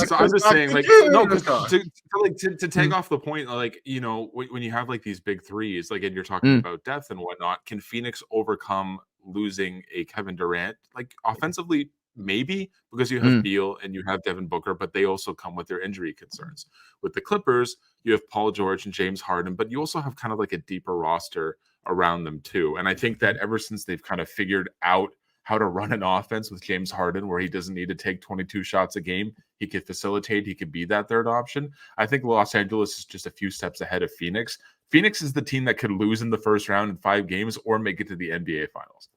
So I'm just saying, like, no, to take off the point, like, you know, when you have like these big threes, like, and you're talking about depth and whatnot, can Phoenix overcome losing a Kevin Durant? Like, offensively, maybe, because you have Beal and you have Devin Booker, but they also come with their injury concerns. With the Clippers, you have Paul George and James Harden, but you also have kind of like a deeper roster around them too. And I think that ever since they've kind of figured out how to run an offense with James Harden, where he doesn't need to take 22 shots a game, he could facilitate, he could be that third option. I think Los Angeles is just a few steps ahead of Phoenix. Phoenix is the team that could lose in the first round in 5 games or make it to the NBA Finals.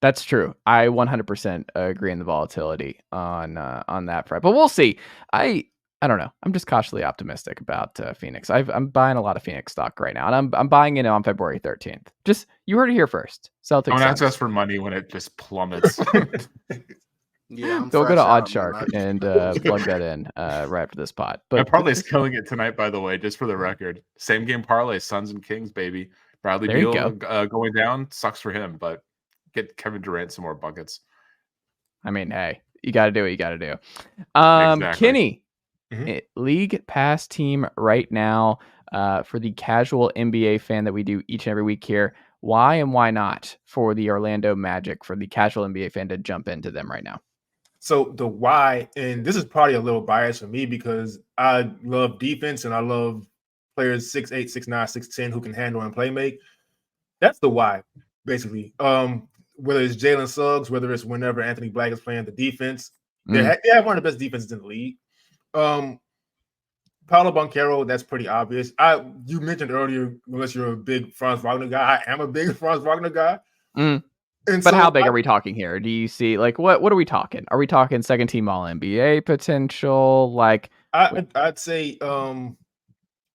That's true. I 100% agree in the volatility on that front, but we'll see. I don't know. I'm just cautiously optimistic about Phoenix. I'm buying a lot of Phoenix stock right now, and I'm buying it on February 13th. Just, you heard it here first. Celtics. Don't ask us for money when it just plummets. Yeah, go to OddShark and plug that in right after this pod. But Parlay's killing it tonight, by the way, just for the record. Same game parlay, Suns and Kings, baby. Bradley Beal going down sucks for him, but get Kevin Durant some more buckets. I mean, hey, you got to do what you got to do. Exactly. Kenny. League pass team right now for the casual NBA fan that we do each and every week here. Why and why not for the Orlando Magic, for the casual NBA fan to jump into them right now? So the why, and this is probably a little biased for me because I love defense and I love players 6'8", 6'9", 6'10" who can handle and play make. That's the why, basically. Whether it's Jalen Suggs, whether it's whenever Anthony Black is playing the defense, they have one of the best defenses in the league. Paolo Banchero, that's pretty obvious. You mentioned earlier, unless you're a big Franz Wagner guy, I am a big Franz Wagner guy. But so how big are we talking here? Do you see, like, what are we talking? Are we talking second team All NBA potential? Like, I'd say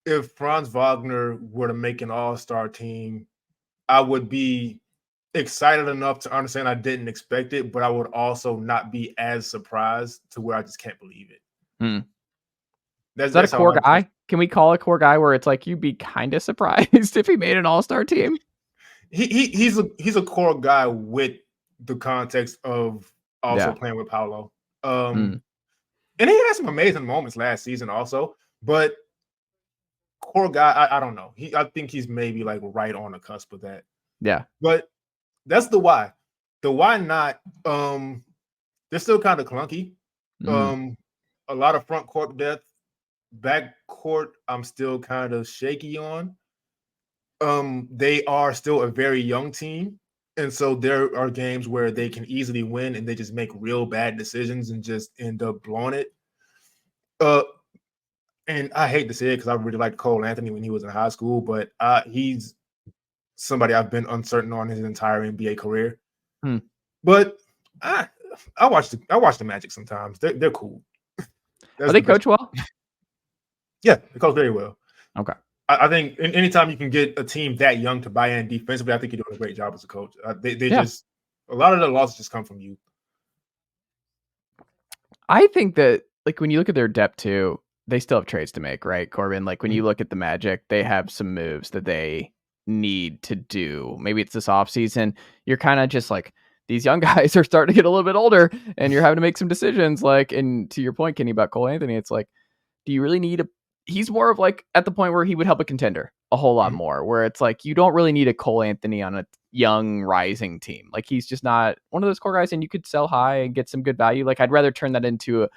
if Franz Wagner were to make an All-Star team, I would be excited enough to understand I didn't expect it, but I would also not be as surprised to where I just can't believe it. Is that a core guy? Can we call a core guy where it's like you'd be kind of surprised if he made an All-Star team? He's a core guy with the context of also playing with Paolo. And he had some amazing moments last season also, but core guy, I don't know. I think he's maybe like right on the cusp of that. Yeah. But that's the why. The why not, they're still kind of clunky. A lot of front court depth. Back court, I'm still kind of shaky on. They are still a very young team. And so there are games where they can easily win and they just make real bad decisions and just end up blowing it. And I hate to say it because I really liked Cole Anthony when he was in high school, but he's somebody I've been uncertain on his entire NBA career. But I watch the Magic sometimes. They're cool. Are they coach well? Yeah, they coach very well. Okay. I think anytime you can get a team that young to buy in defensively, I think you're doing a great job as a coach. They just, a lot of the losses just come from you. I think that, like, when you look at their depth too, they still have trades to make, right, Corban? Like, when you look at the Magic, they have some moves that they need to do. Maybe it's this offseason. You're kind of just like, these young guys are starting to get a little bit older and you're having to make some decisions. Like, and to your point, Kenny, about Cole Anthony, it's like, do you really need he's more of like at the point where he would help a contender a whole lot more, where it's like, you don't really need a Cole Anthony on a young rising team. Like, he's just not one of those core guys and you could sell high and get some good value. Like, I'd rather turn that into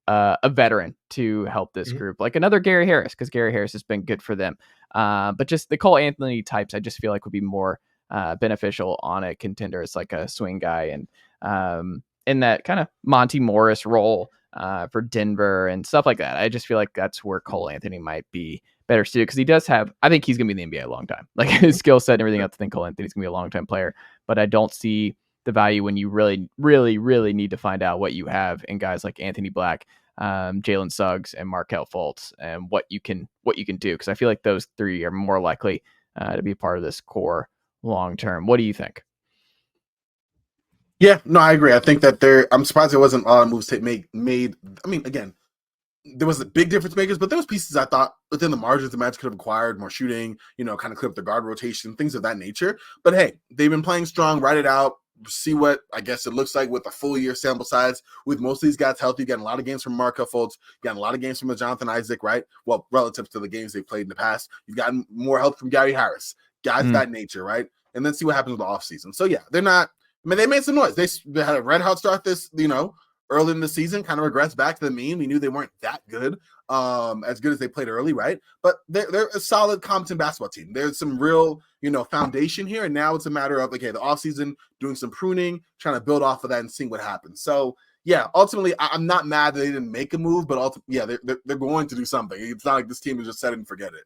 a veteran to help this group, like another Gary Harris, because Gary Harris has been good for them. But just the Cole Anthony types, I just feel like would be more beneficial on a contender as like a swing guy, and in that kind of Monty Morris role for Denver and stuff like that. I just feel like that's where Cole Anthony might be better suited, because he does have, I think he's going to be in the NBA a long time. Like his skill set and everything else, I think Cole Anthony's going to be a long time player, but I don't see the value when you really, really, really need to find out what you have in guys like Anthony Black, Jalen Suggs, and Markelle Fultz, and what you can do. Because I feel like those three are more likely to be part of this core long term. What do you think? Yeah, no, I agree. I think that I'm surprised there wasn't a lot of moves made. I mean, again, there was the big difference makers, but there was pieces I thought within the margins the Magic could have acquired, more shooting, kind of clip the guard rotation, things of that nature. But hey, they've been playing strong. Write it out. See what I guess it looks like with a full year sample size. With most of these guys healthy, getting a lot of games from Markelle Fultz, getting a lot of games from Jonathan Isaac, right? Well, relative to the games they played in the past, you've gotten more help from Gary Harris, guys of that nature, right? And then see what happens with the offseason. So yeah, they're not. I mean, they made some noise. They had a red hot start this, early in the season. Kind of regrets back to the mean. We knew they weren't that good, as good as they played early, right? But they're a solid, competent basketball team. There's some real, foundation here, and now it's a matter of the offseason, doing some pruning, trying to build off of that and seeing what happens. So yeah, ultimately, I'm not mad that they didn't make a move, but they're going to do something. It's not like this team is just set it and forget it.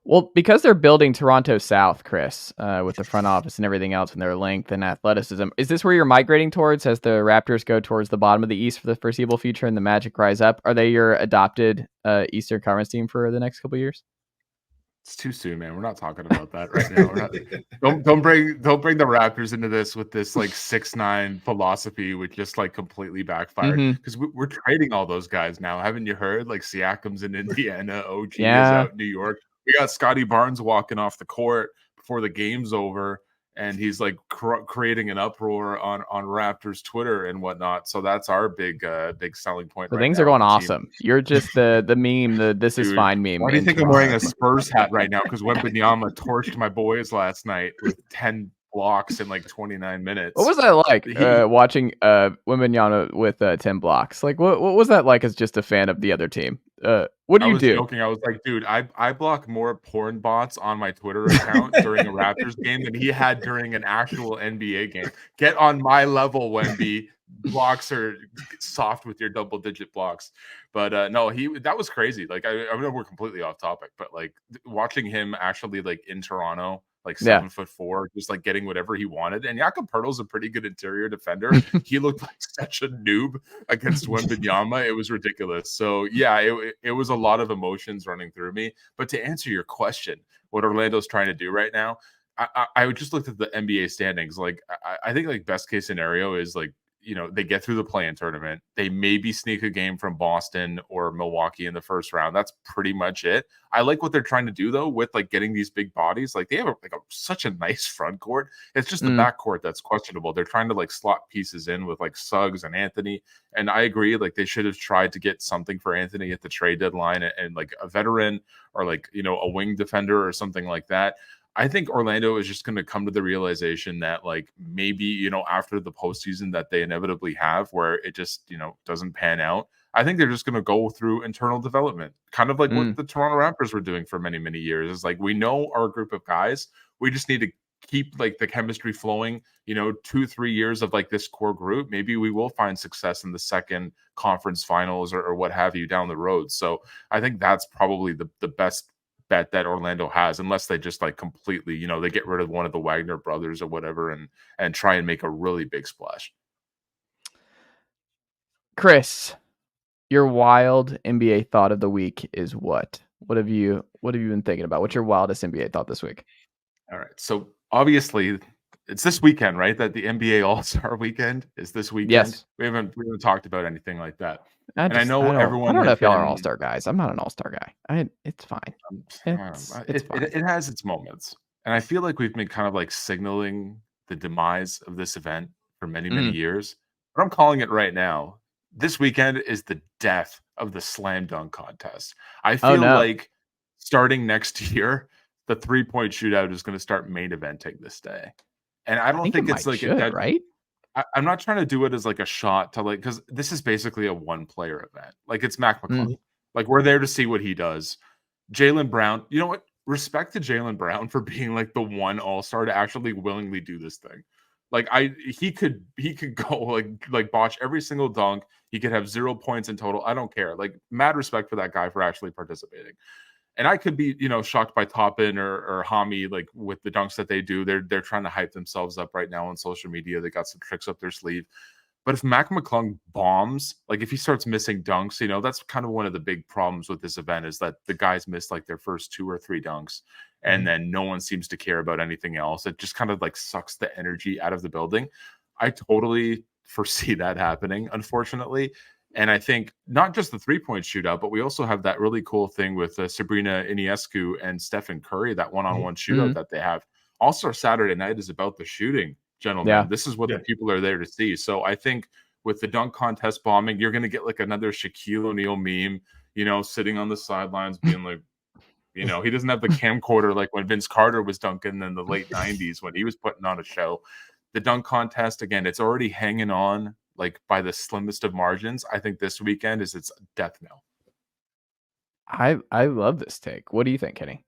Well, because they're building Toronto South, Chris, with the front office and everything else and their length and athleticism, is this where you're migrating towards as the Raptors go towards the bottom of the East for the foreseeable future and the Magic rise up? Are they your adopted Eastern Conference team for the next couple of years? It's too soon, man. We're not talking about that right now. Don't bring the Raptors into this with this 6'9" philosophy, which just completely backfired. Because we're trading all those guys now. Haven't you heard? Siakam's in Indiana, OG is out in New York. We got Scotty Barnes walking off the court before the game's over, and he's creating an uproar on Raptors Twitter and whatnot. So that's our big selling point. So things are going awesome. You're just the meme, the "this is fine" meme. Why do you think I'm wearing a Spurs hat right now? Because Wembanyama torched my boys last night with 10 blocks in 29 minutes. What was that like watching Wembanyama with 10 blocks? What was that like as just a fan of the other team? What do you do? Joking. I was like, dude, I block more porn bots on my Twitter account during a Raptors game than he had during an actual NBA game. Get on my level, Wemby. Blocks are soft with your double-digit blocks. But no, that was crazy. I know we're completely off topic, but watching him actually in Toronto, 7'4", just just getting whatever he wanted. And Jakob Poeltl's a pretty good interior defender. He looked like such a noob against Wembanyama. It was ridiculous. So yeah, it was a lot of emotions running through me. But to answer your question, what Orlando's trying to do right now, I just looked at the NBA standings. I think best case scenario is they get through the play-in tournament. They maybe sneak a game from Boston or Milwaukee in the first round. That's pretty much it. I like what they're trying to do though with getting these big bodies. They have such a nice front court. It's just the back court that's questionable. They're trying to slot pieces in with Suggs and Anthony. And I agree, they should have tried to get something for Anthony at the trade deadline and a veteran or a wing defender or something like that. I think Orlando is just going to come to the realization that maybe, after the postseason that they inevitably have where it just, doesn't pan out. I think they're just going to go through internal development, kind of what the Toronto Raptors were doing for many, many years. Is we know our group of guys. We just need to keep the chemistry flowing, 2-3 years of this core group. Maybe we will find success in the second conference finals or what have you down the road. So I think that's probably the best bet that Orlando has, unless they just completely, they get rid of one of the Wagner brothers or whatever and try and make a really big splash. Chris, your wild NBA thought of the week is what? What have you been thinking about? What's your wildest NBA thought this week? All right. So obviously it's this weekend, right? That the NBA All-Star weekend is this weekend. Yes. We haven't talked about anything like that. I don't know if y'all are all-star guys. I'm not an all-star guy. It's fine. It's fine. It has its moments. And I feel like we've been kind of signaling the demise of this event for many, many years. But I'm calling it right now. This weekend is the death of the slam dunk contest. I feel starting next year, the 3-point shootout is going to start main eventing this day. And I don't think it's right? I'm not trying to do it as a shot to because this is basically a one-player event. It's Mac McClung. We're there to see what he does. Jaylen Brown, you know what? respect to Jaylen Brown for being like the one all-star to actually willingly do this thing. Like he could go like botch every single dunk. He could have 0 points in total. I don't care. Like mad respect for that guy for actually participating. And I could be, shocked by Toppin or Hami, like with the dunks that they do. They're trying to hype themselves up right now on social media. They got some tricks up their sleeve. But if Mac McClung bombs, like if he starts missing dunks, that's kind of one of the big problems with this event is that the guys miss like their first 2 or 3 dunks, and then no one seems to care about anything else. It just kind of like sucks the energy out of the building. I totally foresee that happening, unfortunately. And I think not just the 3-point shootout, but we also have that really cool thing with Sabrina Iniescu and Stephen Curry, that one-on-one shootout that they have. All-Star Saturday night is about the shooting, gentlemen. Yeah. This is what the people are there to see. So I think with the dunk contest bombing, you're going to get like another Shaquille O'Neal meme, sitting on the sidelines being like, he doesn't have the camcorder like when Vince Carter was dunking in the late 90s when he was putting on a show. The dunk contest, again, it's already hanging on like by the slimmest of margins. I think this weekend is its death knell. I love this take. What do you think, Kenny?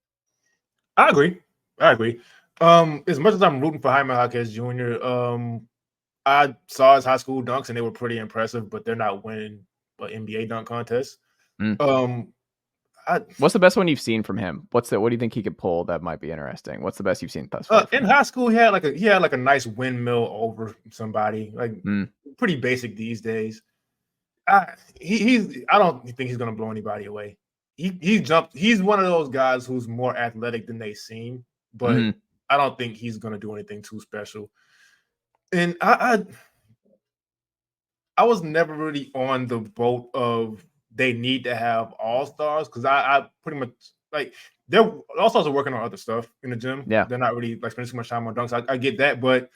I agree. As much as I'm rooting for Jaime Jaquez Jr., I saw his high school dunks and they were pretty impressive, but they're not winning an NBA dunk contest. What's the best one you've seen from him? What do you think he could pull that might be interesting? What's the best you've seen thus far? In high school, he had like a nice windmill over somebody, like pretty basic these days. I don't think he's gonna blow anybody away. He jumped. He's one of those guys who's more athletic than they seem, but I don't think he's gonna do anything too special. And I was never really on the boat of they need to have all-stars because I pretty much like they're all-stars are working on other stuff in the gym. Yeah. They're not really like spending too much time on dunks. I get that, but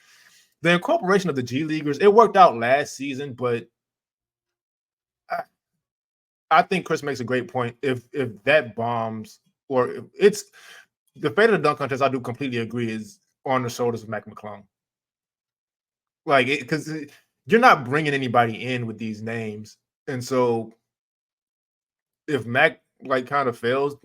the incorporation of the G Leaguers, it worked out last season, but I think Chris makes a great point. If that bombs or if it's the fate of the dunk contest, I do completely agree is on the shoulders of Mac McClung. Like because you're not bringing anybody in with these names, and so if Mac like kind of fails,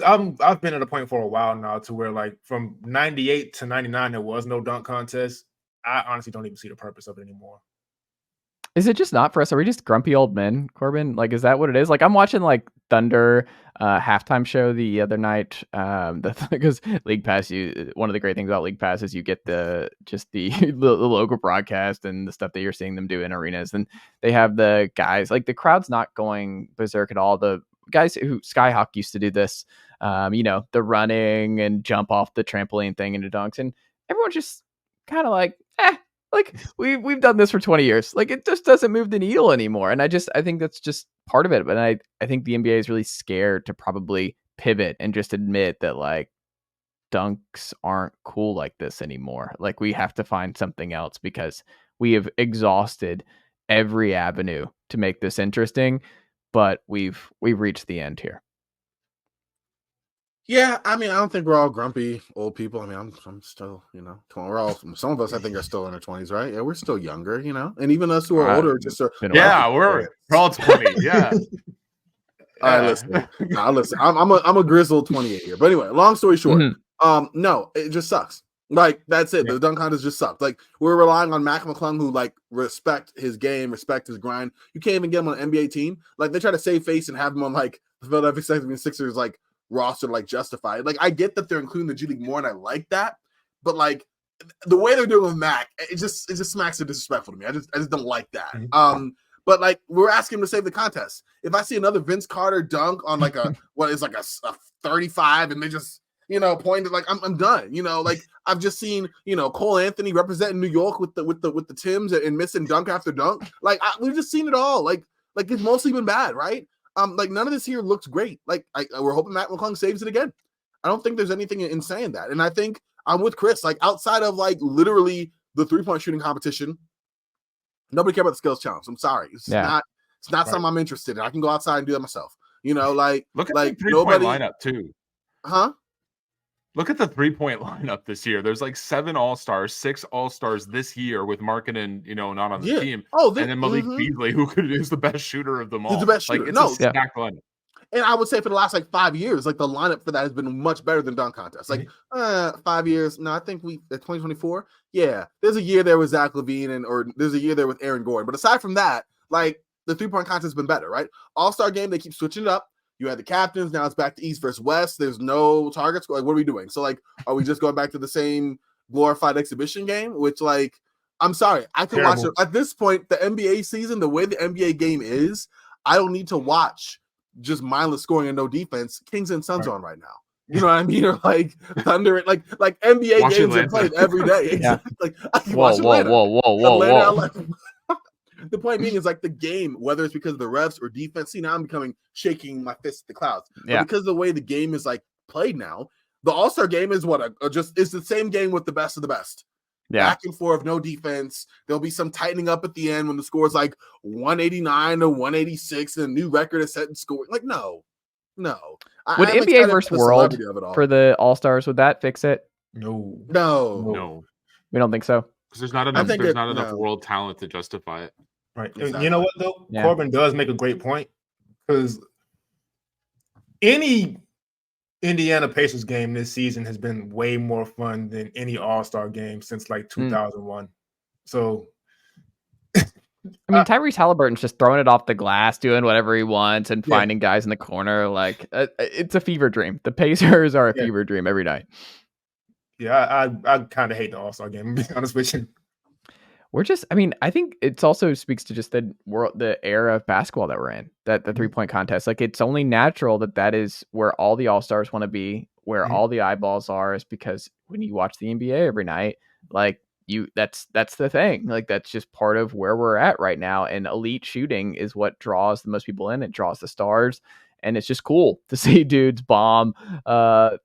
I've been at a point for a while now to where like from 98 to 99 there was no dunk contest. I honestly don't even see the purpose of it anymore. Is it just not for us? Are we just grumpy old men, Corban? Like, is that what it is? Like, I'm watching like Thunder halftime show the other night. Because League Pass, one of the great things about League Pass is you get the local broadcast and the stuff that you're seeing them do in arenas. And they have the guys, like the crowd's not going berserk at all. The guys who Skyhawk used to do this, the running and jump off the trampoline thing into dunks, and everyone's just kind of like, like we've done this for 20 years. Like it just doesn't move the needle anymore. And I think that's just part of it. But I think the NBA is really scared to probably pivot and just admit that like dunks aren't cool like this anymore. Like we have to find something else because we have exhausted every avenue to make this interesting, but we've reached the end here. Yeah, I mean, I don't think we're all grumpy old people. I mean, I'm still, we're all, some of us I think are still in our 20s, right? Yeah, we're still younger, and even us who are older just are. Yeah, we're all 20. Yeah. All right, listen. I'm a grizzled 28 here. But anyway, long story short, no, it just sucks. Like that's it. The dunk contest just sucked. Like we're relying on Mac McClung, who like respect his game, respect his grind. You can't even get him on an NBA team. Like they try to save face and have him on like the Philadelphia 76ers like roster, like justified. Like I get that they're including the G League more, and I like that. But like the way they're doing with Mac, it just smacks of disrespectful to me. I just don't like that. But like we're asking him to save the contest. If I see another Vince Carter dunk on like a what is like a 35, and they just pointed, like I'm done. Like I've just seen Cole Anthony representing New York with the Timbs and missing dunk after dunk. Like we've just seen it all. Like it's mostly been bad, right? Like none of this here looks great. Like we're hoping Mac McClung saves it again. I don't think there's anything in saying that. And I think I'm with Chris. Like outside of like literally the 3-point shooting competition, nobody cares about the skills challenge. I'm sorry. It's not something I'm interested in. I can go outside and do that myself. Like look at like the 3-point lineup too. Huh? Look at the 3-point lineup this year. There's like 7 all-stars, 6 all-stars this year with Markkanen, not on the team. And then Malik Beasley, who is the best shooter of them all. He's the best shooter. Like it's a stacked lineup. And I would say for the last like 5 years, like the lineup for that has been much better than dunk contest. Like 5 years. No, I think at 2024. Yeah, there's a year there with Zach LaVine or there's a year there with Aaron Gordon. But aside from that, like the 3-point contest has been better, right? All-Star game, they keep switching it up. You had the captains. Now it's back to East versus West. There's no targets. Like, what are we doing? So like, are we just going back to the same glorified exhibition game? Which like, I'm sorry, I can watch it at this point. The NBA season, the way the NBA game is, I don't need to watch just mindless scoring and no defense. Kings and Suns on right now. You know what I mean? Or like Thunder, like NBA Watch games Atlanta. are played every day. Yeah. Like I can watch Atlanta. Whoa. The point being is like the game, whether it's because of the refs or defense. See, now I'm shaking my fist at the clouds. Yeah. But because of the way the game is like played now, the All-Star game is it's the same game with the best of the best. Yeah. Back and forth, no defense. There'll be some tightening up at the end when the score is like 189 or 186 and a new record is set in scoring. Like, no. Would NBA versus World for the All-Stars, would that fix it? No. We don't think so. Because there's not enough world talent to justify it. Right. Exactly. You know what though? Yeah. Corban does make a great point because any Indiana Pacers game this season has been way more fun than any All-Star game since like 2001. So I mean, Tyrese Halliburton's just throwing it off the glass, doing whatever he wants and finding guys in the corner. Like it's a fever dream. The Pacers are a fever dream every night. Yeah, I kind of hate the All-Star game, to be honest with you. I think it also speaks to just the era of basketball that we're in, that the 3-point contest. Like, it's only natural that is where all the All-Stars want to be, where all the eyeballs are, is because when you watch the NBA every night, like that's the thing. Like, that's just part of where we're at right now. And elite shooting is what draws the most people in. It draws the stars. And it's just cool to see dudes bomb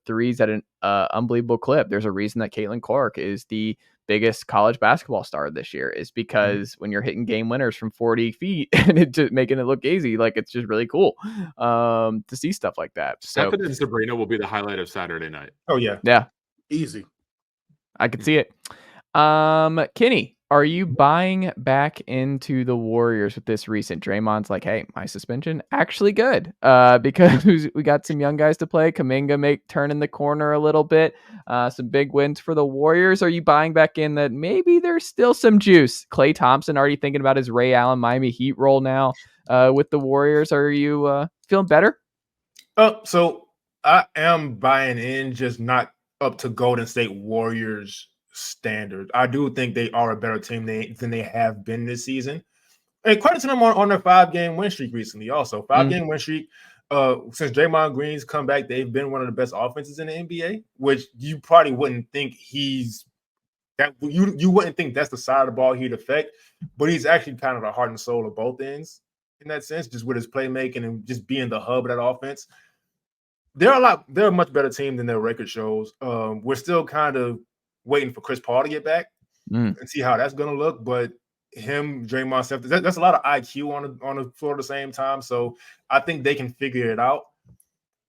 threes at an unbelievable clip. There's a reason that Caitlin Clark is the biggest college basketball star this year, is because when you're hitting game winners from 40 feet and it just making it look easy, like it's just really cool to see stuff like that. So Stephen and Sabrina will be the highlight of Saturday night. Oh yeah. Easy. I could see it. Kenny, are you buying back into the Warriors with this recent? Draymond's like, hey, my suspension actually good. Because we got some young guys to play. Kuminga turning the corner a little bit. Some big wins for the Warriors. Are you buying back in that maybe there's still some juice? Klay Thompson already thinking about his Ray Allen Miami Heat role now with the Warriors. Are you feeling better? So I am buying in, just not up to Golden State Warriors standard. I do think they are a better team than they have been this season. And credit to them on their 5-game win streak recently. Also, 5-game win streak. Since Draymond Green's come back, they've been one of the best offenses in the NBA, which you probably wouldn't think you wouldn't think that's the side of the ball he'd affect, but he's actually kind of the heart and soul of both ends in that sense, just with his playmaking and just being the hub of that offense. They're a much better team than their record shows. We're still kind of waiting for Chris Paul to get back and see how that's going to look. But him, Draymond, Steph, that's a lot of IQ on the floor at the same time. So I think they can figure it out.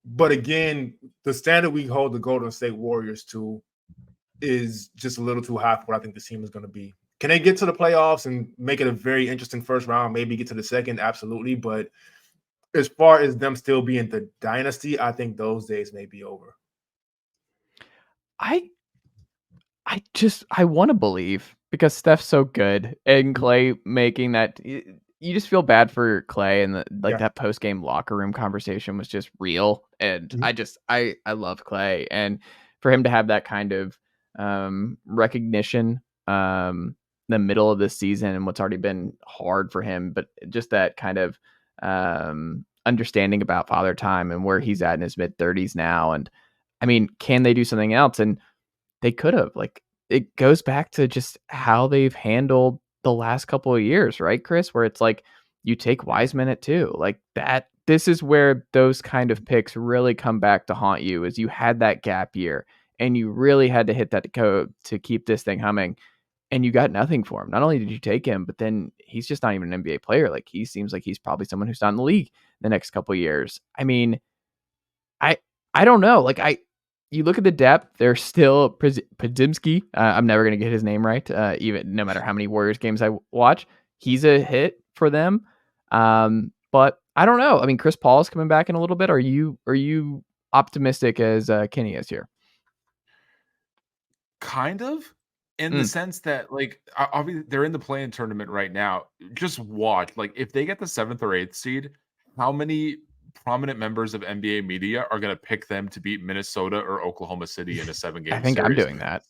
But again, the standard we hold the Golden State Warriors to is just a little too high for what I think the team is going to be. Can they get to the playoffs and make it a very interesting first round, maybe get to the second? Absolutely. But as far as them still being the dynasty, I think those days may be over. I want to believe, because Steph's so good and Klay making that, you just feel bad for Klay, and that post-game locker room conversation was just real. And I love Klay, and for him to have that kind of recognition in the middle of this season and what's already been hard for him, but just that kind of understanding about father time and where he's at in his mid-30s now. And I mean, can they do something else? And they could have. Like, it goes back to just how they've handled the last couple of years, right, Chris? Where it's like, you take Wiseman at 2, like that. This is where those kind of picks really come back to haunt you, is you had that gap year and you really had to hit that code to keep this thing humming, and you got nothing for him. Not only did you take him, but then he's just not even an NBA player. Like, he seems like he's probably someone who's not in the league the next couple of years. I mean, I don't know. Like, you look at the depth, there's still Podziemski. I'm never going to get his name right, even no matter how many Warriors games I watch. He's a hit for them. But I don't know. I mean, Chris Paul is coming back in a little bit. Are you optimistic as Kenny is here? Kind of, in the sense that, like, obviously they're in the play-in tournament right now. Just watch, like, if they get the 7th or 8th seed, how many prominent members of NBA media are going to pick them to beat Minnesota or Oklahoma City in a 7-game I think series? I'm doing that.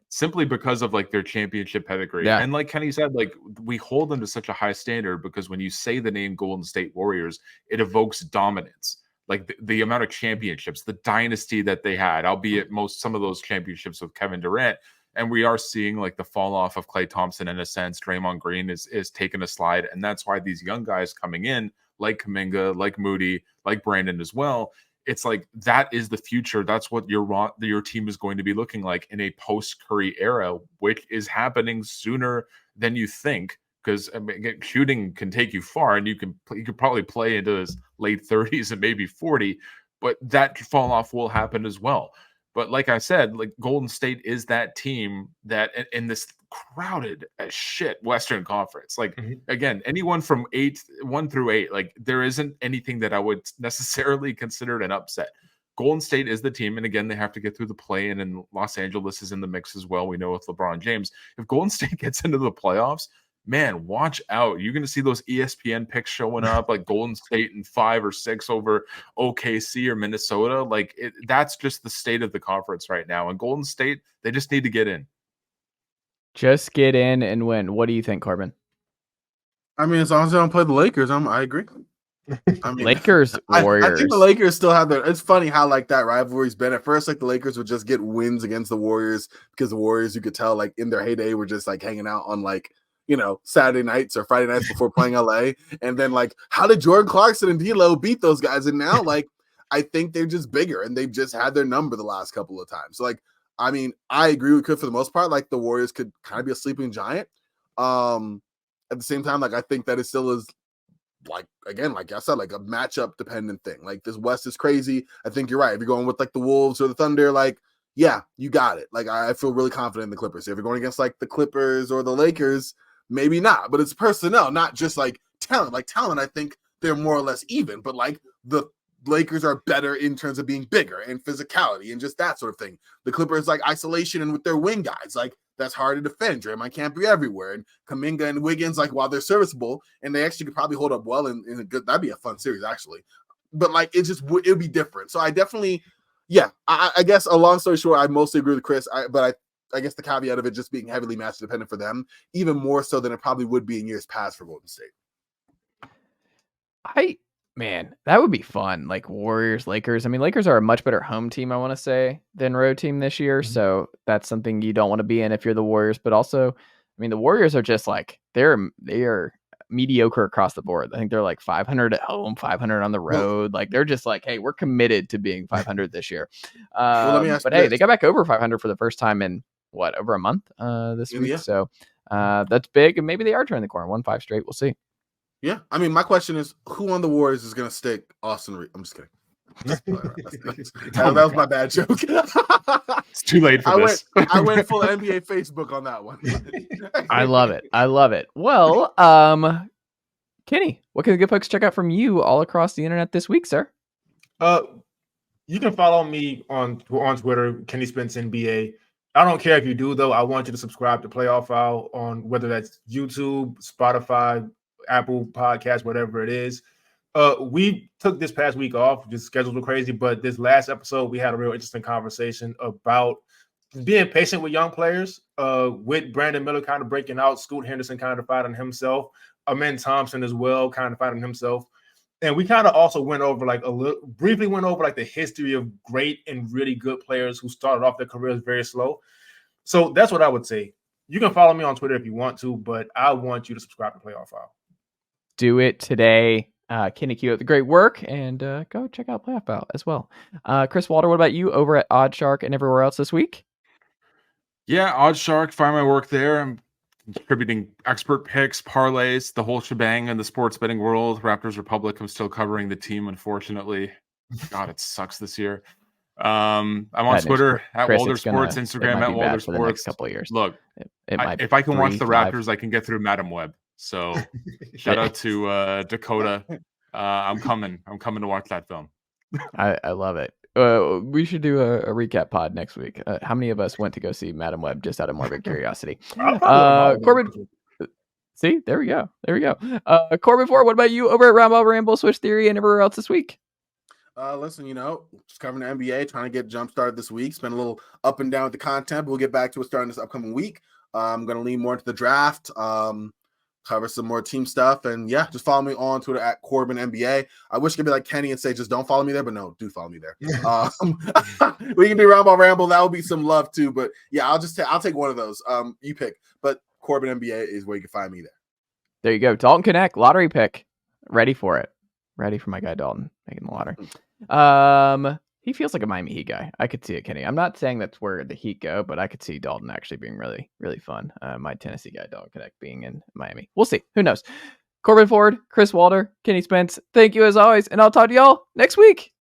Simply because of like their championship pedigree. Yeah. And like Kenny said, like we hold them to such a high standard because when you say the name Golden State Warriors, it evokes dominance. Like the amount of championships, the dynasty that they had, albeit some of those championships with Kevin Durant. And we are seeing like the fall off of Klay Thompson in a sense. Draymond Green is taking a slide. And that's why these young guys coming in, like Kuminga, like Moody, like Brandon as well, it's like that is the future. That's what your team is going to be looking like in a post-Curry era, which is happening sooner than you think. Because I mean, shooting can take you far, and you could probably play into his late 30s and maybe 40, but that fall off will happen as well. But like I said, like Golden State is that team that in this crowded as shit Western Conference, like again, anyone from 1 through 8, like there isn't anything that I would necessarily consider an upset. Golden State is the team, and again, they have to get through the play-in, and Los Angeles is in the mix as well. We know with LeBron James, if Golden State gets into the playoffs, man, watch out. You're going to see those ESPN picks showing up, like Golden State in 5 or 6 over OKC or Minnesota. Like that's just the state of the conference right now. And Golden State, they just need to get in. Just get in and win. What do you think, Corban? I mean, as long as they don't play the Lakers, I agree. I mean, Lakers, Warriors. I think the Lakers still have their. It's funny how like that rivalry's been. At first, like the Lakers would just get wins against the Warriors because the Warriors, you could tell, like in their heyday, were just like hanging out on like, you know, Saturday nights or Friday nights before playing LA. And then like, how did Jordan Clarkson and D'Lo beat those guys? And now like, I think they're just bigger and they've just had their number the last couple of times. So like, I mean, I agree with Chris for the most part. Like the Warriors could kind of be a sleeping giant. At the same time, like I think that it still is like, again, like I said, like a matchup dependent thing. Like this West is crazy. I think you're right. If you're going with like the Wolves or the Thunder, like, yeah, you got it. Like I feel really confident in the Clippers. If you're going against like the Clippers or the Lakers, maybe not, but it's personnel, not just like talent. Like talent, I think they're more or less even, but like the Lakers are better in terms of being bigger and physicality and just that sort of thing. The Clippers like isolation and with their wing guys, like that's hard to defend. Draymond can't be everywhere. And Kuminga and Wiggins, like while they're serviceable and they actually could probably hold up well in a good, that'd be a fun series actually. But like, it would be different. So I definitely, yeah, I guess a long story short, I mostly agree with Chris, but I guess the caveat of it just being heavily match dependent for them, even more so than it probably would be in years past for Golden State. Man, that would be fun. Like Warriors, Lakers. I mean, Lakers are a much better home team, I want to say, than road team this year. So that's something you don't want to be in if you're the Warriors. But also, I mean, the Warriors are just like, they are mediocre across the board. I think they're like 500 at home, 500 on the road. Like they're just like, hey, we're committed to being 500 this year. Let me ask but hey, they got back over 500 for the first time in over a month this week. Yeah. So that's big. And maybe they are turning the corner. 1-5 straight. We'll see. Yeah. I mean, my question is, who on the Warriors is going to stick Austin Reeves? I'm just kidding. That was my bad joke. It's too late for this. I went full NBA Facebook on that one. I love it. Well, Kenny, what can the good folks check out from you all across the internet this week, sir? You can follow me on Twitter, Kenny Spence NBA. I don't care if you do, though. I want you to subscribe to Playoff File on whether that's YouTube, Spotify, Apple Podcasts, whatever it is. We took this past week off, just schedules were crazy, but this last episode, we had a real interesting conversation about being patient with young players, with Brandon Miller kind of breaking out, Scoot Henderson kind of fighting himself, Amen Thompson as well, kind of fighting himself. And we kind of also briefly went over the history of great and really good players who started off their careers very slow. So that's what I would say. You can follow me on Twitter if you want to, but I want you to subscribe to Playoff File. Do it today. Kenny, keep up the great work, and go check out Playoff File as well. Chris Walder, what about you over at Odd Shark and everywhere else this week? Yeah, Odd Shark, find my work there. I'm contributing expert picks, parlays, the whole shebang in the sports betting world. Raptors Republic, I'm still covering the team, unfortunately. God, it sucks this year. I'm on Twitter at Walder Sports, Instagram at Walder Sports. The next couple of years. Look, if I can watch the Raptors, I can get through Madam Web. So shout out to Dakota I'm coming to watch that film. I love it. We should do a recap pod next week. How many of us went to go see Madam Web just out of morbid curiosity? Corbin, see, there we go. Corban Ford, what about you over at Roundball Ramble, Switch Theory, and everywhere else this week? Listen, just covering the NBA, trying to get jump started this week. It's been a little up and down with the content, but we'll get back to it starting this upcoming week. I'm going to lean more into the draft, cover some more team stuff, and yeah, just follow me on Twitter at Corban NBA. I wish I could be like Kenny and say just don't follow me there, but no, do follow me there. We can do Roundball Ramble. That would be some love too, but yeah, I'll take one of those. You pick, but Corban NBA is where you can find me there. There you go. Dalton Connect, lottery pick. Ready for it. Ready for my guy Dalton making the lottery. He feels like a Miami Heat guy. I could see it, Kenny. I'm not saying that's where the Heat go, but I could see Dalton actually being really, really fun. My Tennessee guy, Dalton Connect, being in Miami. We'll see. Who knows? Corban Ford, Chris Walder, Kenny Spence, thank you as always, and I'll talk to y'all next week.